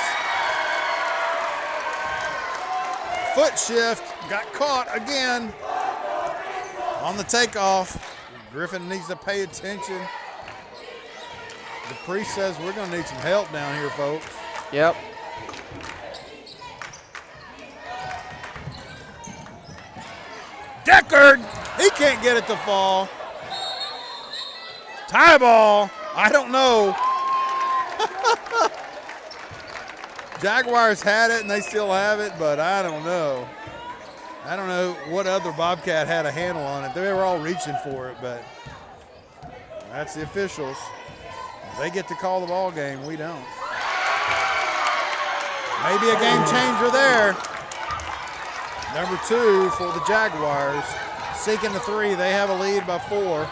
Foot shift. Got caught again on the takeoff. Griffin needs to pay attention. The priest says we're going to need some help down here, folks. Yep. Deckard, he can't get it to fall. Tie ball, I don't know. Jaguars had it and they still have it, but I don't know. I don't know what other Bobcat had a handle on it. They were all reaching for it, but that's the officials. They get to call the ball game. We don't. Maybe a game changer there. Number 2 for the Jaguars. Seeking the 3. They have a lead by 4.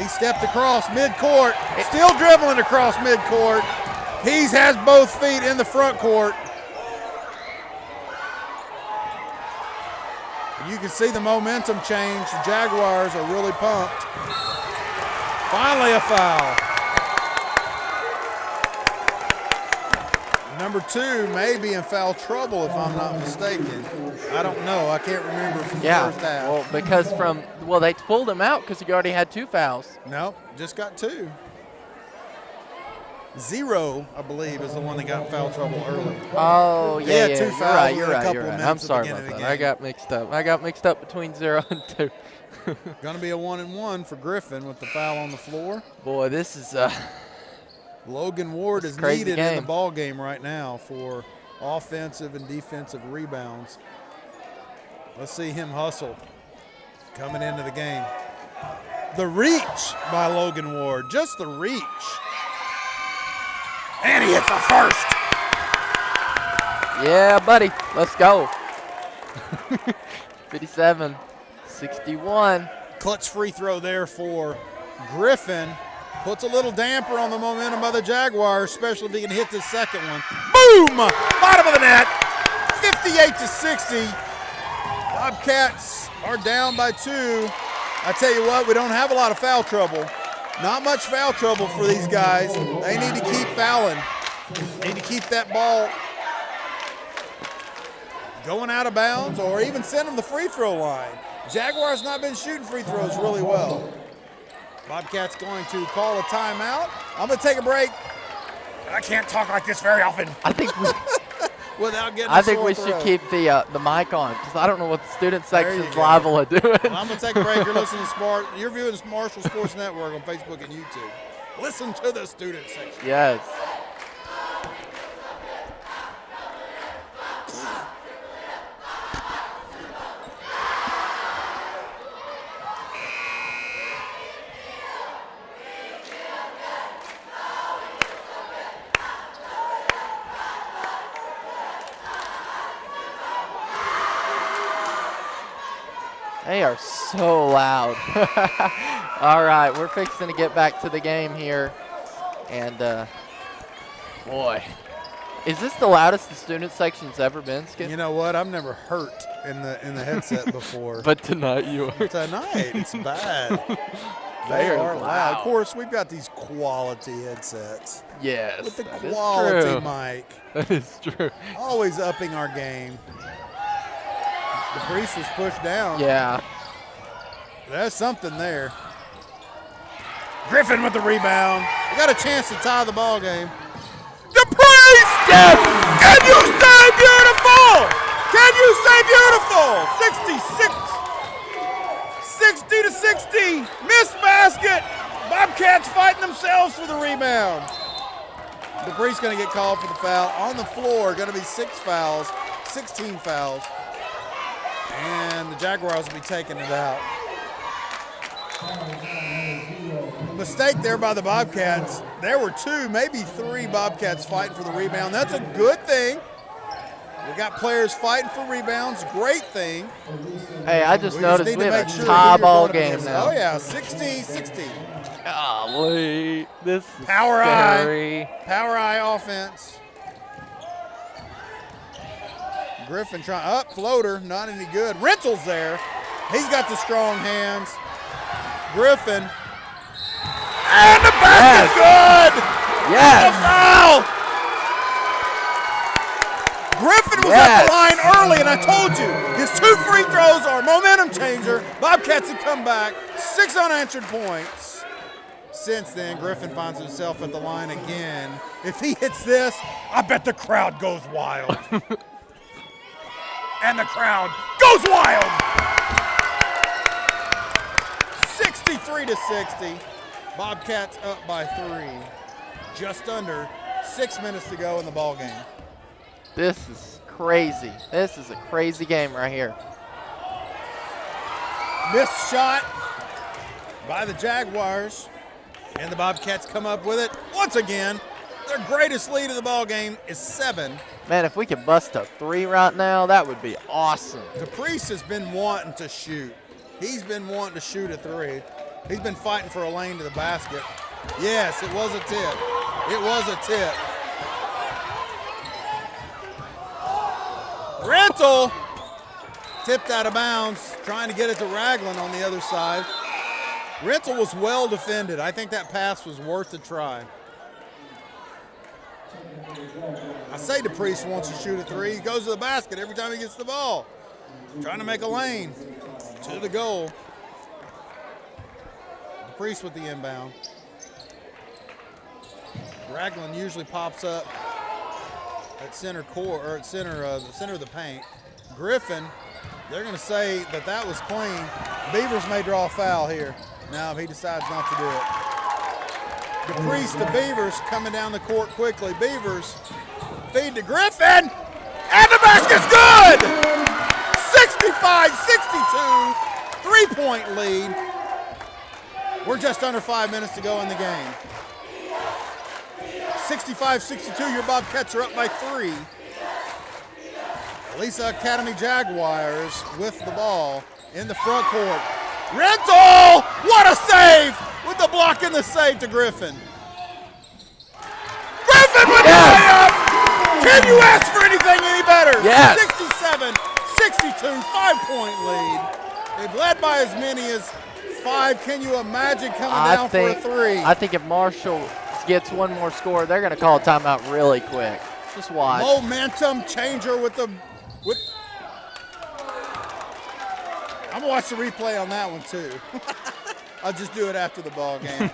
He stepped across midcourt. Still dribbling across midcourt. He has both feet in the front court. You can see the momentum change. The Jaguars are really pumped. Finally a foul. Number 2 may be in foul trouble if I'm not mistaken. I don't know. I can't remember from the first half. Well, they pulled him out because he already had 2 fouls. No, just got 2. 0, I believe, is the one that got in foul trouble early. Oh, yeah, yeah. 2 fouls. You're right. I'm sorry about that. I got mixed up between 0 and 2. Going to be a 1-and-1 for Griffin with the foul on the floor. Boy, this is Logan Ward is needed in the ball game right now for offensive and defensive rebounds. Let's see him hustle coming into the game. The reach by Logan Ward, just the reach. And he hits the first. Yeah, buddy. Let's go. 57-61. Clutch free throw there for Griffin. Puts a little damper on the momentum of the Jaguars, especially if he can hit this second one. Boom! Bottom of the net. 58-60. Bobcats are down by 2. I tell you what, we don't have a lot of foul trouble. Not much foul trouble for these guys. They need to keep fouling. Need to keep that ball going out of bounds or even send them the free throw line. Jaguars not been shooting free throws really well. Bobcats going to call a timeout. I'm going to take a break. I can't talk like this very often. I think we without getting I think we should keep the mic on because I don't know what the student section's liable to do. Well, I'm going to take a break. You're listening to You're viewing the Marshall Sports Network on Facebook and YouTube. Listen to the student section. Yes. They are so loud. All right, we're fixing to get back to the game here. And, boy, is this the loudest the student section's ever been, Skip? You know what? I've never hurt in the headset before. But tonight you are. Tonight, it's bad. They are loud. Of course, we've got these quality headsets. Yes, with the that quality is true. mic. That is true. Always upping our game. The priest was pushed down. Yeah. There's something there. Griffin with the rebound. We got a chance to tie the ball game. The priest! Yes! Can you say beautiful? Can you say beautiful? 60-60. Missed basket. Bobcats fighting themselves for the rebound. The priest's going to get called for the foul. On the floor, going to be 16 fouls. And the Jaguars will be taking it out. Mistake there by the Bobcats. There were 2, maybe 3 Bobcats fighting for the rebound. That's a good thing. We got players fighting for rebounds. Great thing. Hey, I just noticed we have a tie ball game now. Oh, yeah, 60-60. Golly, this is Power scary. Power eye offense. Griffin trying up, floater, not any good. Rental's there. He's got the strong hands. Griffin. And the basket's good! Yes. And a foul! Griffin was at the line early, and I told you, his 2 free throws are a momentum changer. Bobcats have come back, 6 unanswered points. Since then, Griffin finds himself at the line again. If he hits this, I bet the crowd goes wild. And the crowd goes wild. 63-60. Bobcats up by 3. Just under 6 minutes to go in the ball game. This is crazy. This is a crazy game right here. Missed shot by the Jaguars. And the Bobcats come up with it once again. Their greatest lead of the ball game is 7. Man, if we could bust a 3 right now, that would be awesome. The priest has been wanting to shoot. He's been wanting to shoot a 3. He's been fighting for a lane to the basket. Yes, it was a tip. It was a tip. Rental tipped out of bounds, trying to get it to Ragland on the other side. Rental was well defended. I think that pass was worth a try. I say the priest wants to shoot a 3. He goes to the basket every time he gets the ball. Trying to make a lane to the goal. The priest with the inbound. Ragland usually pops up at center court or at the center of the paint. Griffin, they're going to say that was clean. Beavers may draw a foul here. No, he decides not to do it. The priest, the Beavers coming down the court quickly. Beavers feed to Griffin, and the basket's good! 65-62, 3-point lead. We're just under 5 minutes to go in the game. 65-62, your Bobcats are up by 3. Lisa Academy Jaguars with the ball in the front court. Rental! What a save! With the block and the save to Griffin. Griffin with the layup! Can you ask for anything any better? Yes. 67-62, 5-point lead. They've led by as many as 5. Can you imagine coming down for a 3? I think if Marshall gets one more score, they're going to call a timeout really quick. Just watch. Momentum changer with the I'm going to watch the replay on that one too. I'll just do it after the ball game.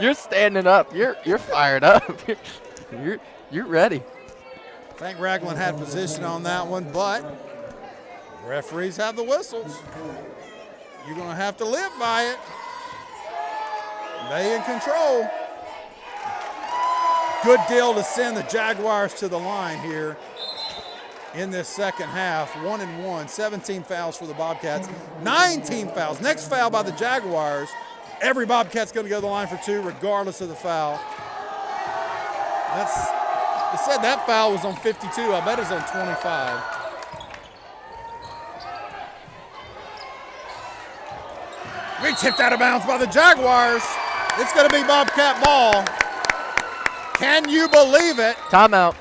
You're standing up. You're fired up. You're ready. I think Ragland had position on that one, but referees have the whistles. You're going to have to live by it. They in control. Good deal to send the Jaguars to the line here in this second half. 1-1, 17 fouls for the Bobcats, 19 fouls. Next foul by the Jaguars. Every Bobcat's going to go to the line for 2 regardless of the foul. They said that foul was on 52. I bet it's on 25. We tipped out of bounds by the Jaguars. It's going to be Bobcat ball. Can you believe it? Timeout.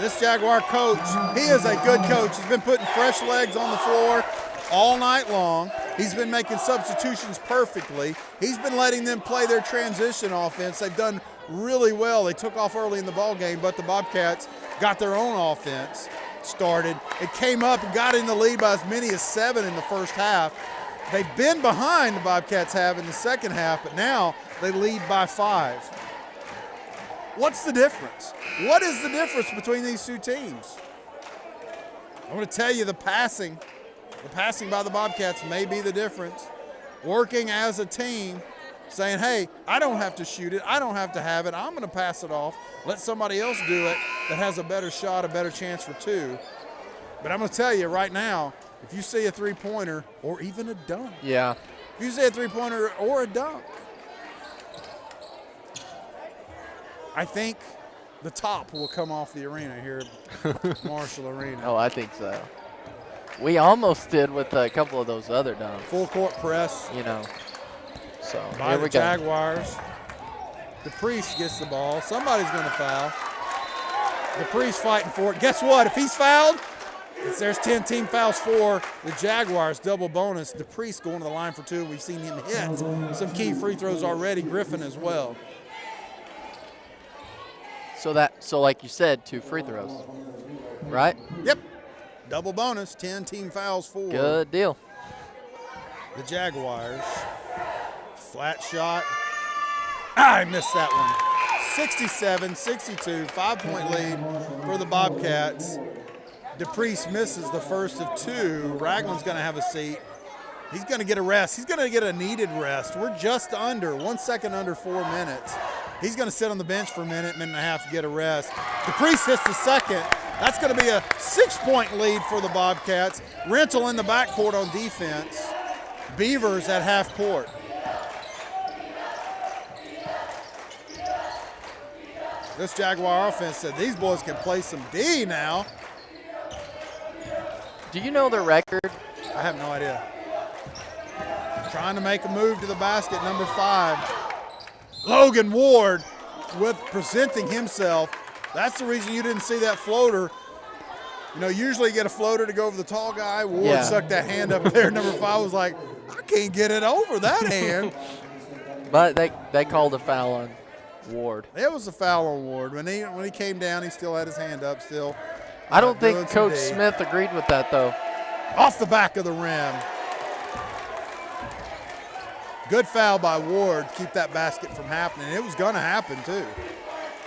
This Jaguar coach, he is a good coach. He's been putting fresh legs on the floor all night long. He's been making substitutions perfectly. He's been letting them play their transition offense. They've done really well. They took off early in the ball game, but the Bobcats got their own offense started. It came up and got in the lead by as many as 7 in the first half. They've been behind, the Bobcats have, in the second half, but now they lead by 5. What's the difference? What is the difference between these two teams? I'm going to tell you the passing by the Bobcats may be the difference. Working as a team, saying, hey, I don't have to shoot it. I don't have to have it. I'm going to pass it off. Let somebody else do it that has a better shot, a better chance for 2. But I'm going to tell you right now, if you see a three-pointer or even a dunk. Yeah. If you see a three-pointer or a dunk, I think the top will come off the arena here at Marshall Arena. Oh, I think so. We almost did with a couple of those other dunks. Full court press. You know. So by here the we go. Jaguars. DePriest gets the ball. Somebody's going to foul. DePriest fighting for it. Guess what? If he's fouled, there's 10 team fouls for the Jaguars. Double bonus. DePriest going to the line for 2. We've seen him hit some key free throws already. Griffin as well. So like you said, 2 free throws, right? Yep. Double bonus. 10 team fouls for Good deal. the Jaguars. Flat shot. I missed that one. 67-62, 5-point lead for the Bobcats. DePriest misses the first of 2. Ragland's going to have a seat. He's going to get a rest. He's going to get a needed rest. We're just under, 1 second under 4 minutes. He's going to sit on the bench for a minute and a half to get a rest. DePriest hits the second. That's going to be a 6-point lead for the Bobcats. Rental in the backcourt on defense. Beavers at half court. This Jaguar offense said these boys can play some D now. Do you know their record? I have no idea. Trying to make a move to the basket, number 5. Logan Ward with presenting himself. That's the reason you didn't see that floater. You know, usually you get a floater to go over the tall guy. Ward sucked that hand up there. Number 5 was like, I can't get it over that hand. But they called a foul on Ward. It was a foul on Ward. When he came down, he still had his hand up still. I don't think Coach Smith agreed with that, though. Off the back of the rim. Good foul by Ward to keep that basket from happening. It was going to happen, too.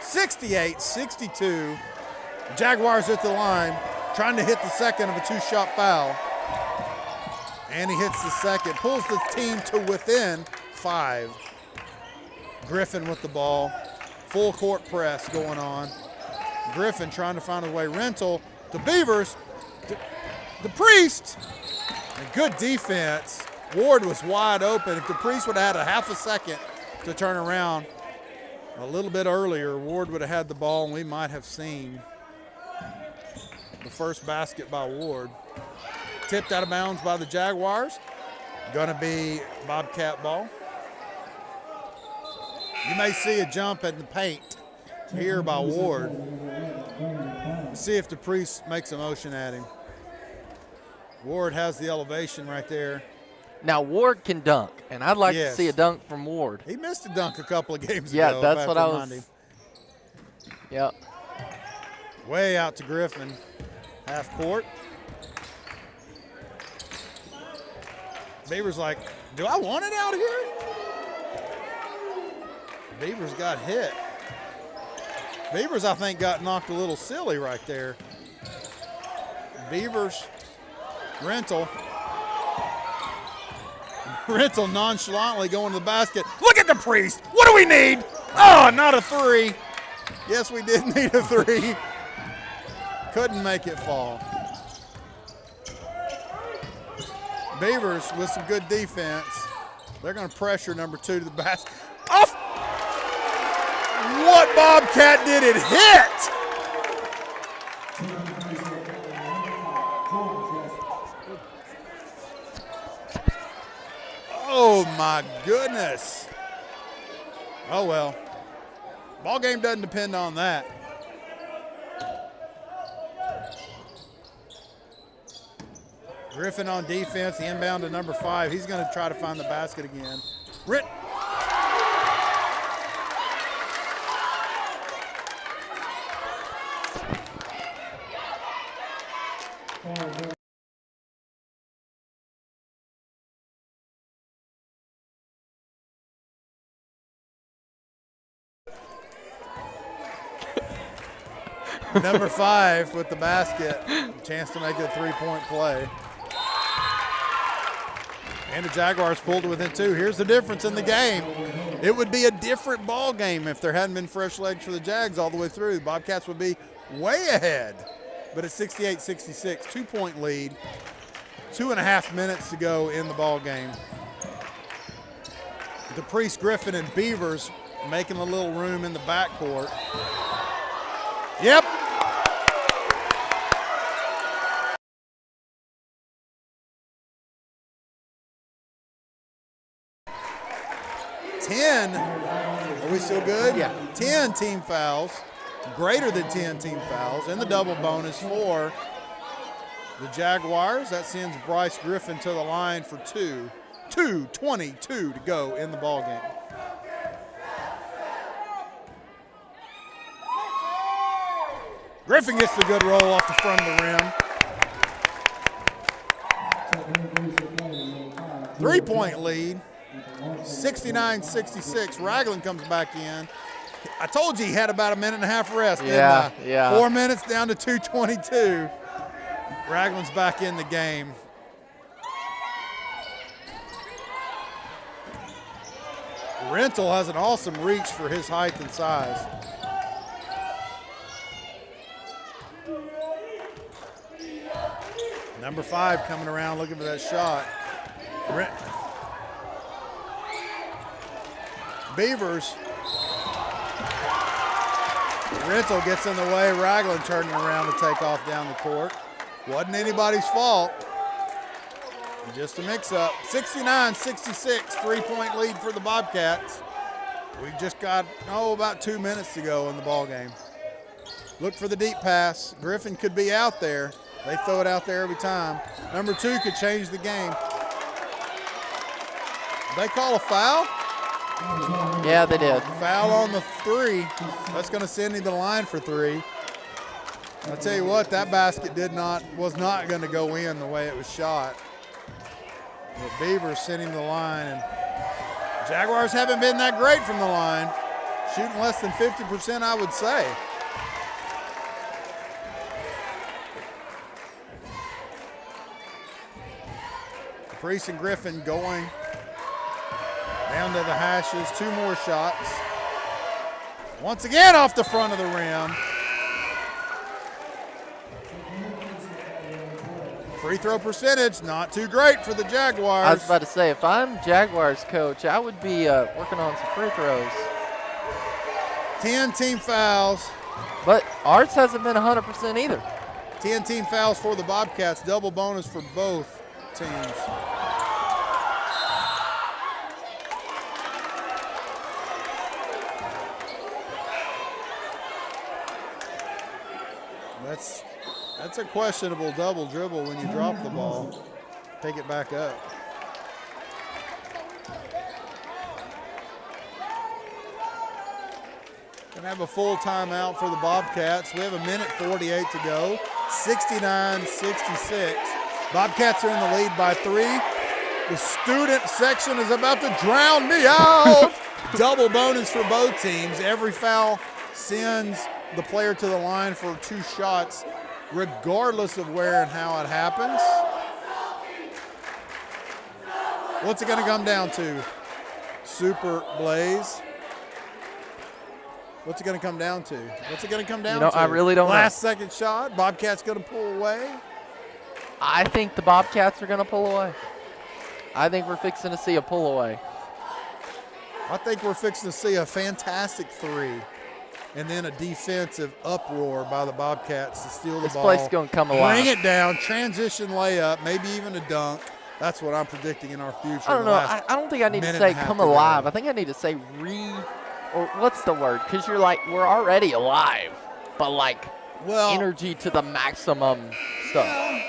68-62. The Jaguars at the line, trying to hit the second of a 2-shot foul. And he hits the second. Pulls the team to within 5. Griffin with the ball. Full court press going on. Griffin trying to find a way. Rental to Beavers. DePriest. And good defense. Ward was wide open. If DePriest would have had a half a second to turn around a little bit earlier, Ward would have had the ball and we might have seen The first basket by Ward. Tipped out of bounds by the Jaguars. Gonna be Bobcat ball. You may see a jump in the paint here by Ward. See if DePriest makes a motion at him. Ward has the elevation right there. Now, Ward can dunk, and I'd like to see a dunk from Ward. He missed a dunk a couple of games ago. Yeah, that's what I was. Yep. Way out to Griffin, half court. Beavers like, do I want it out here? Beavers got hit. Beavers, I think, got knocked a little silly right there. Beavers, Rental nonchalantly going to the basket. Look at DePriest. What do we need? Oh, not a three. Yes, we did need a three. Couldn't make it fall. Beavers with some good defense. They're going to pressure number 2 to the basket. Off! What Bobcat did it hit? Oh my goodness. Oh well. Ball game doesn't depend on that. Griffin on defense, the inbound to number 5. He's going to try to find the basket again. Number 5 with the basket. Chance to make it a 3-point play. And the Jaguars pulled it within 2. Here's the difference in the game. It would be a different ball game if there hadn't been fresh legs for the Jags all the way through. The Bobcats would be way ahead. But it's 68-66, 2-point lead. 2.5 minutes to go in the ball game. DePriest, Griffin, and Beavers making a little room in the backcourt. Yep. Are we still good? Yeah. 10 team fouls, greater than 10 team fouls, and the double bonus for the Jaguars. That sends Bryce Griffin to the line for 2:22 to go in the ball game. Griffin gets the good roll off the front of the rim. 3-point lead. 69-66. Ragland comes back in. I told you he had about a minute and a half rest. Yeah. 4 minutes down to 2:22. Ragland's back in the game. Rental has an awesome reach for his height and size. Number 5 coming around looking for that shot. Beavers. Rental gets in the way. Ragland turning around to take off down the court. Wasn't anybody's fault. Just a mix-up. 69-66, 3-point lead for the Bobcats. We just got, about 2 minutes to go in the ball game. Look for the deep pass. Griffin could be out there. They throw it out there every time. Number 2 could change the game. They call a foul? Yeah, they did. Foul on the 3. That's going to send him to the line for 3. I'll tell you what, that basket was not going to go in the way it was shot. But Beavers sent him to the line, and Jaguars haven't been that great from the line. Shooting less than 50%, I would say. Priest and Griffin going down to the hashes. 2 more shots. Once again off the front of the rim. Free throw percentage not too great for the Jaguars. I was about to say, if I'm Jaguars coach, I would be working on some free throws. 10 team fouls. But ours hasn't been 100% either. 10 team fouls for the Bobcats. Double bonus for both teams. That's a questionable double dribble when you drop the ball. Take it back up. Gonna have a full timeout for the Bobcats. We have 1:48 to go. 69-66. Bobcats are in the lead by 3. The student section is about to drown me out. Double bonus for both teams. Every foul sends the player to the line for 2 shots, regardless of where and how it happens. What's it going to come down to? Super Blaze. What's it going to come down to? What's it going to come down to? I really don't know. Last second shot. Bobcats going to pull away. I think the Bobcats are going to pull away. I think we're fixing to see a pull away. I think we're fixing to see a fantastic 3. And then a defensive uproar by the Bobcats to steal the ball. This place is going to come alive. Bring it down, transition layup, maybe even a dunk. That's what I'm predicting in our future. I don't know. I don't think I need to say come alive. I think I need to say or what's the word? Because you're like, we're already alive, but like energy to the maximum stuff.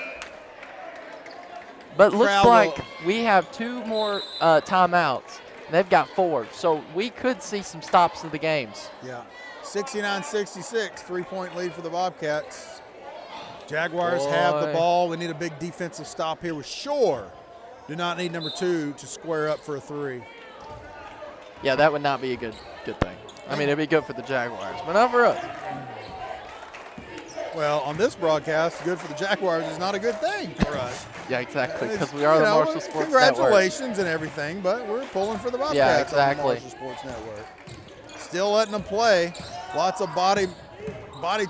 But looks like we have 2 more timeouts. They've got 4, so we could see some stops of the games. Yeah. 69-66, 3-point lead for the Bobcats. Jaguars have the ball. We need a big defensive stop here. We sure do not need number 2 to square up for a 3. Yeah, that would not be a good thing. I mean, it'd be good for the Jaguars, but not for us. Well, on this broadcast, good for the Jaguars is not a good thing for us. Yeah, exactly, because we are the Marshall Sports congratulations Network. and everything, but we're pulling for the Bobcats yeah, exactly. on the Marshall Sports Network. Still letting them play. Lots of body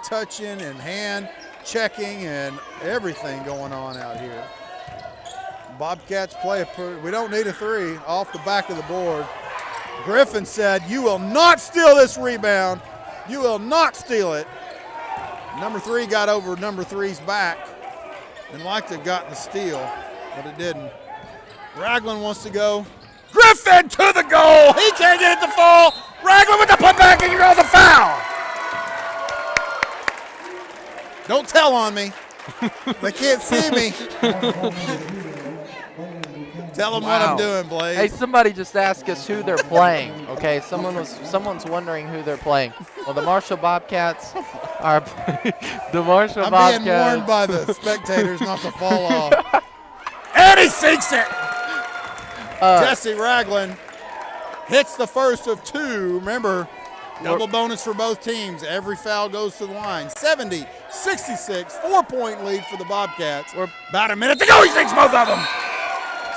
touching and hand checking and everything going on out here. Bobcats play we don't need a 3 off the back of the board. Griffin said, "You will not steal this rebound. You will not steal it." Number 3 got over number 3's back and liked to have gotten the steal, but it didn't. Ragland wants to go. Griffin to the goal. He can't get it to fall. Ragland with the putback and he draws a foul. Don't tell on me. They can't see me. Tell them what I'm doing, Blaze. Hey, somebody just asked us who they're playing. Okay, someone's wondering who they're playing. Well, the Marshall Bobcats are the Marshall Bobcats. I'm being warned by the spectators not to fall off. And he sinks it. Jesse Ragland hits the first of 2. Remember, double bonus for both teams. Every foul goes to the line. 70-66, 4-point lead for the Bobcats. We're about a minute to go. He sinks both of them.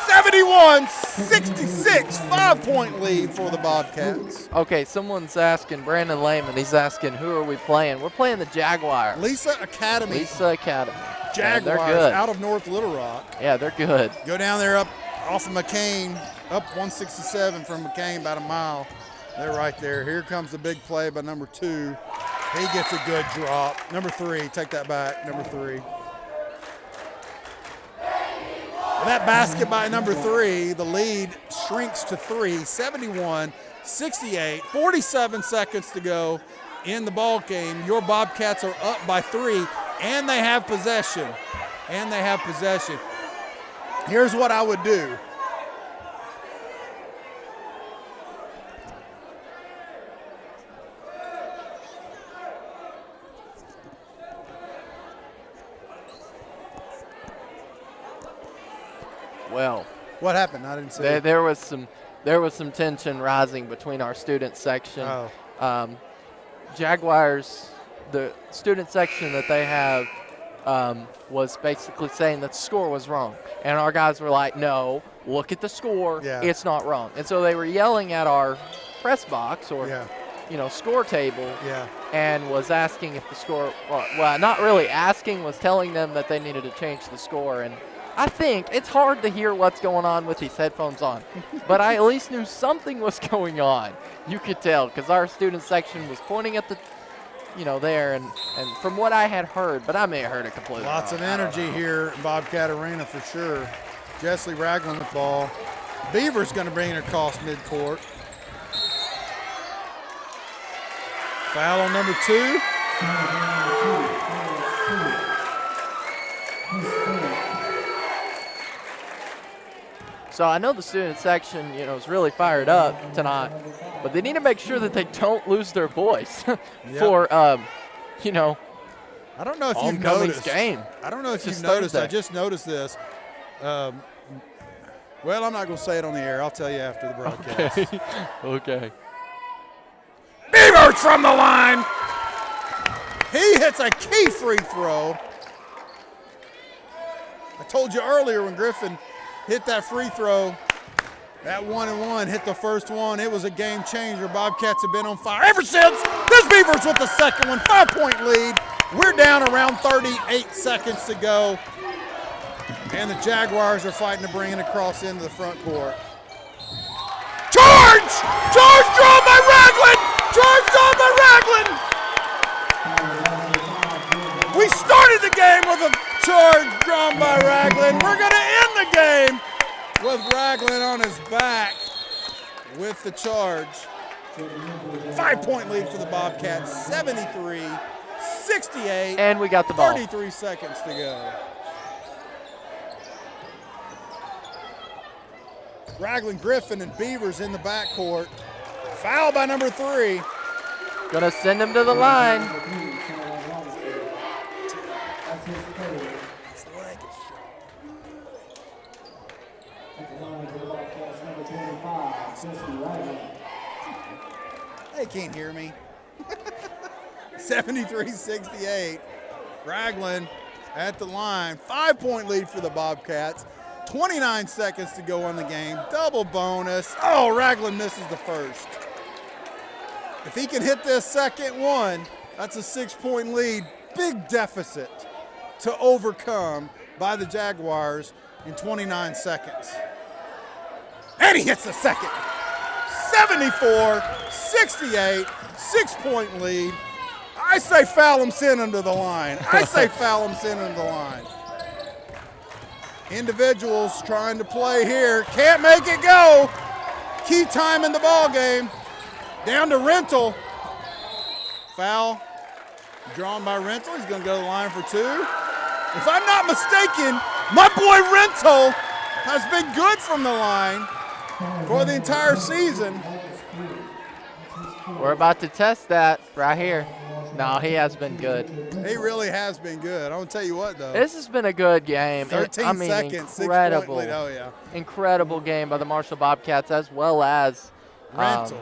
71-66, 5-point lead for the Bobcats. Okay, someone's asking, Brandon Lehman, he's asking, who are we playing? We're playing the Jaguars. Lisa Academy. Jaguars, they're good. Out of North Little Rock. Yeah, they're good. Go down there up off of McCain, up 167 from McCain, about a mile. They're right there. Here comes the big play by number 2. He gets a good drop. Number 3, take that back, number 3. That basket by number 3, the lead shrinks to 3, 71-68, 47 seconds to go in the ball game. Your Bobcats are up by 3, and they have possession. Here's what I would do. Well, what happened? I didn't see it. There was some tension rising between our student section. Jaguars, the student section that they have was basically saying that the score was wrong. And our guys were like, no, look at the score. Yeah. It's not wrong. And so they were yelling at our press box or, score table and was asking if the score, well, not really asking, was telling them that they needed to change the score. And I think it's hard to hear what's going on with these headphones on, but I at least knew something was going on. You could tell because our student section was pointing at the there, and from what I had heard, but I may have heard it completely Lots wrong. of energy here in Bobcat Arena for sure. Jessley Ragland with the ball. Beaver's going to bring it across midcourt. Foul on number 2. So I know the student section, is really fired up tonight, but they need to make sure that they don't lose their voice for, I don't know if you've homecoming's noticed. game. I don't know if It's you've just noticed. Thursday. I just noticed this. Well, I'm not going to say it on the air. I'll tell you after the broadcast. Okay. Beavers from the line. He hits a key free throw. I told you earlier when Griffin hit that free throw, that 1-and-1, hit the first one. It was a game changer. Bobcats have been on fire ever since. This Beavers with the second one, 5-point lead. We're down around 38 seconds to go. And the Jaguars are fighting to bring it across into the front court. Charge! Charge drawn by Ragland! Charge drawn by Ragland! We started the game with a charge drawn by Ragland. We're going to end the game with Ragland on his back with the charge. 5-point lead for the Bobcats, 73-68. And we got the ball. 33 seconds to go. Ragland, Griffin, and Beavers in the backcourt. Foul by number 3. Gonna send him to the line. They can't hear me. 73-68. Ragland at the line. 5-point lead for the Bobcats. 29 seconds to go on the game. Double bonus. Oh, Ragland misses the first. If he can hit this second one, that's a 6-point lead. Big deficit to overcome by the Jaguars in 29 seconds. And he hits the second. 74-68, 6-point lead. I say foul him, send him to the line. I say foul him, send him to the line. Individuals trying to play here. Can't make it go. Key time in the ball game. Down to Rental. Foul drawn by Rental. He's going to go to the line for 2. If I'm not mistaken, my boy Rental has been good from the line for the entire season. We're about to test that right here. No, he has been good. He really has been good. I'm going to tell you what, though. This has been a good game. 13 seconds, incredible, 6-point lead. Oh, yeah. Incredible game by the Marshall Bobcats, as well as Rental.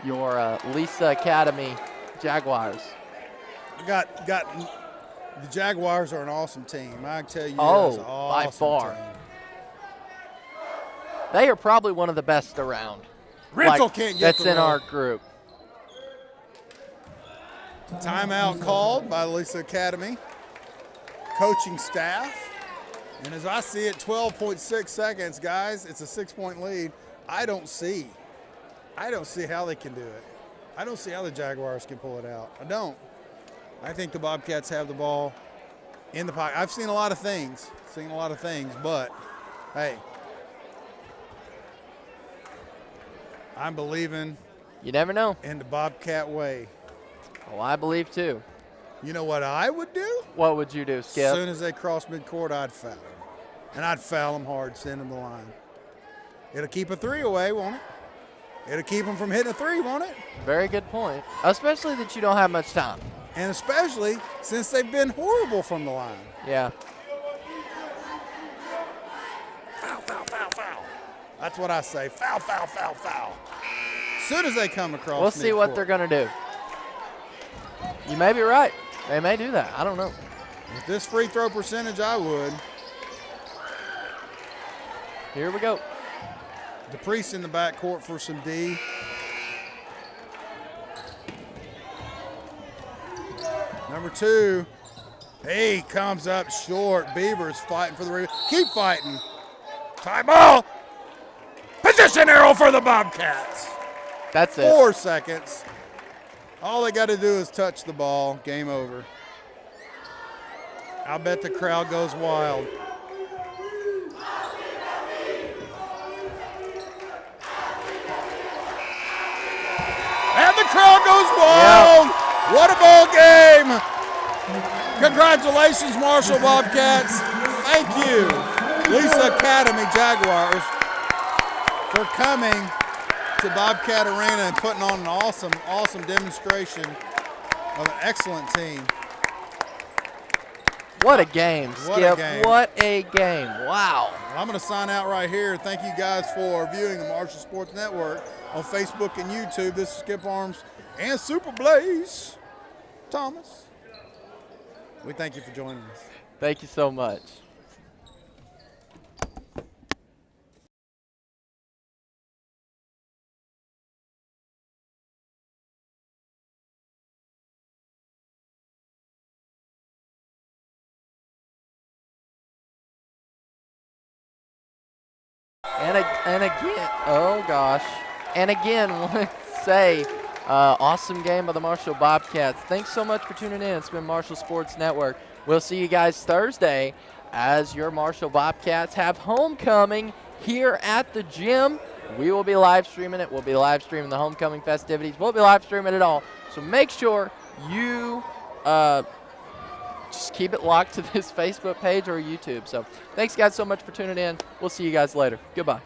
Your Lisa Academy Jaguars. Got the Jaguars are an awesome team. I can tell you, Oh, that's an awesome by far. team. They are probably one of the best around. Rental can't get that's the in ball. our group. Timeout called by the Lisa Academy coaching staff. And as I see it, 12.6 seconds, guys. It's a 6-point lead. I don't see how they can do it. I don't see how the Jaguars can pull it out. I don't. I think the Bobcats have the ball in the pocket. I've seen a lot of things, but hey, I'm believing You never know. in the Bobcat way. Well, I believe too. You know what I would do? What would you do, Skip? As soon as they cross midcourt, I'd foul them. And I'd foul them hard, send them to the line. It'll keep a 3 away, won't it? It'll keep them from hitting a 3, won't it? Very good point. Especially that you don't have much time. And especially since they've been horrible from the line. Yeah. Foul, foul, foul, foul. That's what I say. Foul, foul, foul, foul. As soon as they come across We'll see what they're going to do. You may be right. They may do that. I don't know. With this free throw percentage, I would. Here we go. DePriest in the backcourt for some D. Number 2. He comes up short. Beavers fighting for the rebound. Keep fighting. Tie ball. Position arrow for the Bobcats. That's it. 4 seconds. All they got to do is touch the ball. Game over. I bet the crowd goes wild. And the crowd goes wild. Yep. What a ball game. Congratulations, Marshall Bobcats. Thank you, Lisa Academy Jaguars, for coming to Bobcat Arena and putting on an awesome demonstration of an excellent team. What a game, Skip. What a game. Wow. Well, I'm going to sign out right here. Thank you guys for viewing the Marshall Sports Network on Facebook and YouTube. This is Skip Arms and Super Blaze Thomas. We thank you for joining us. Thank you so much. And again, oh gosh. And again, let's say, awesome game by the Marshall Bobcats. Thanks so much for tuning in. It's been Marshall Sports Network. We'll see you guys Thursday as your Marshall Bobcats have homecoming here at the gym. We will be live streaming it. We'll be live streaming the homecoming festivities. We'll be live streaming it all. So make sure you just keep it locked to this Facebook page or YouTube. So thanks guys so much for tuning in. We'll see you guys later. Goodbye.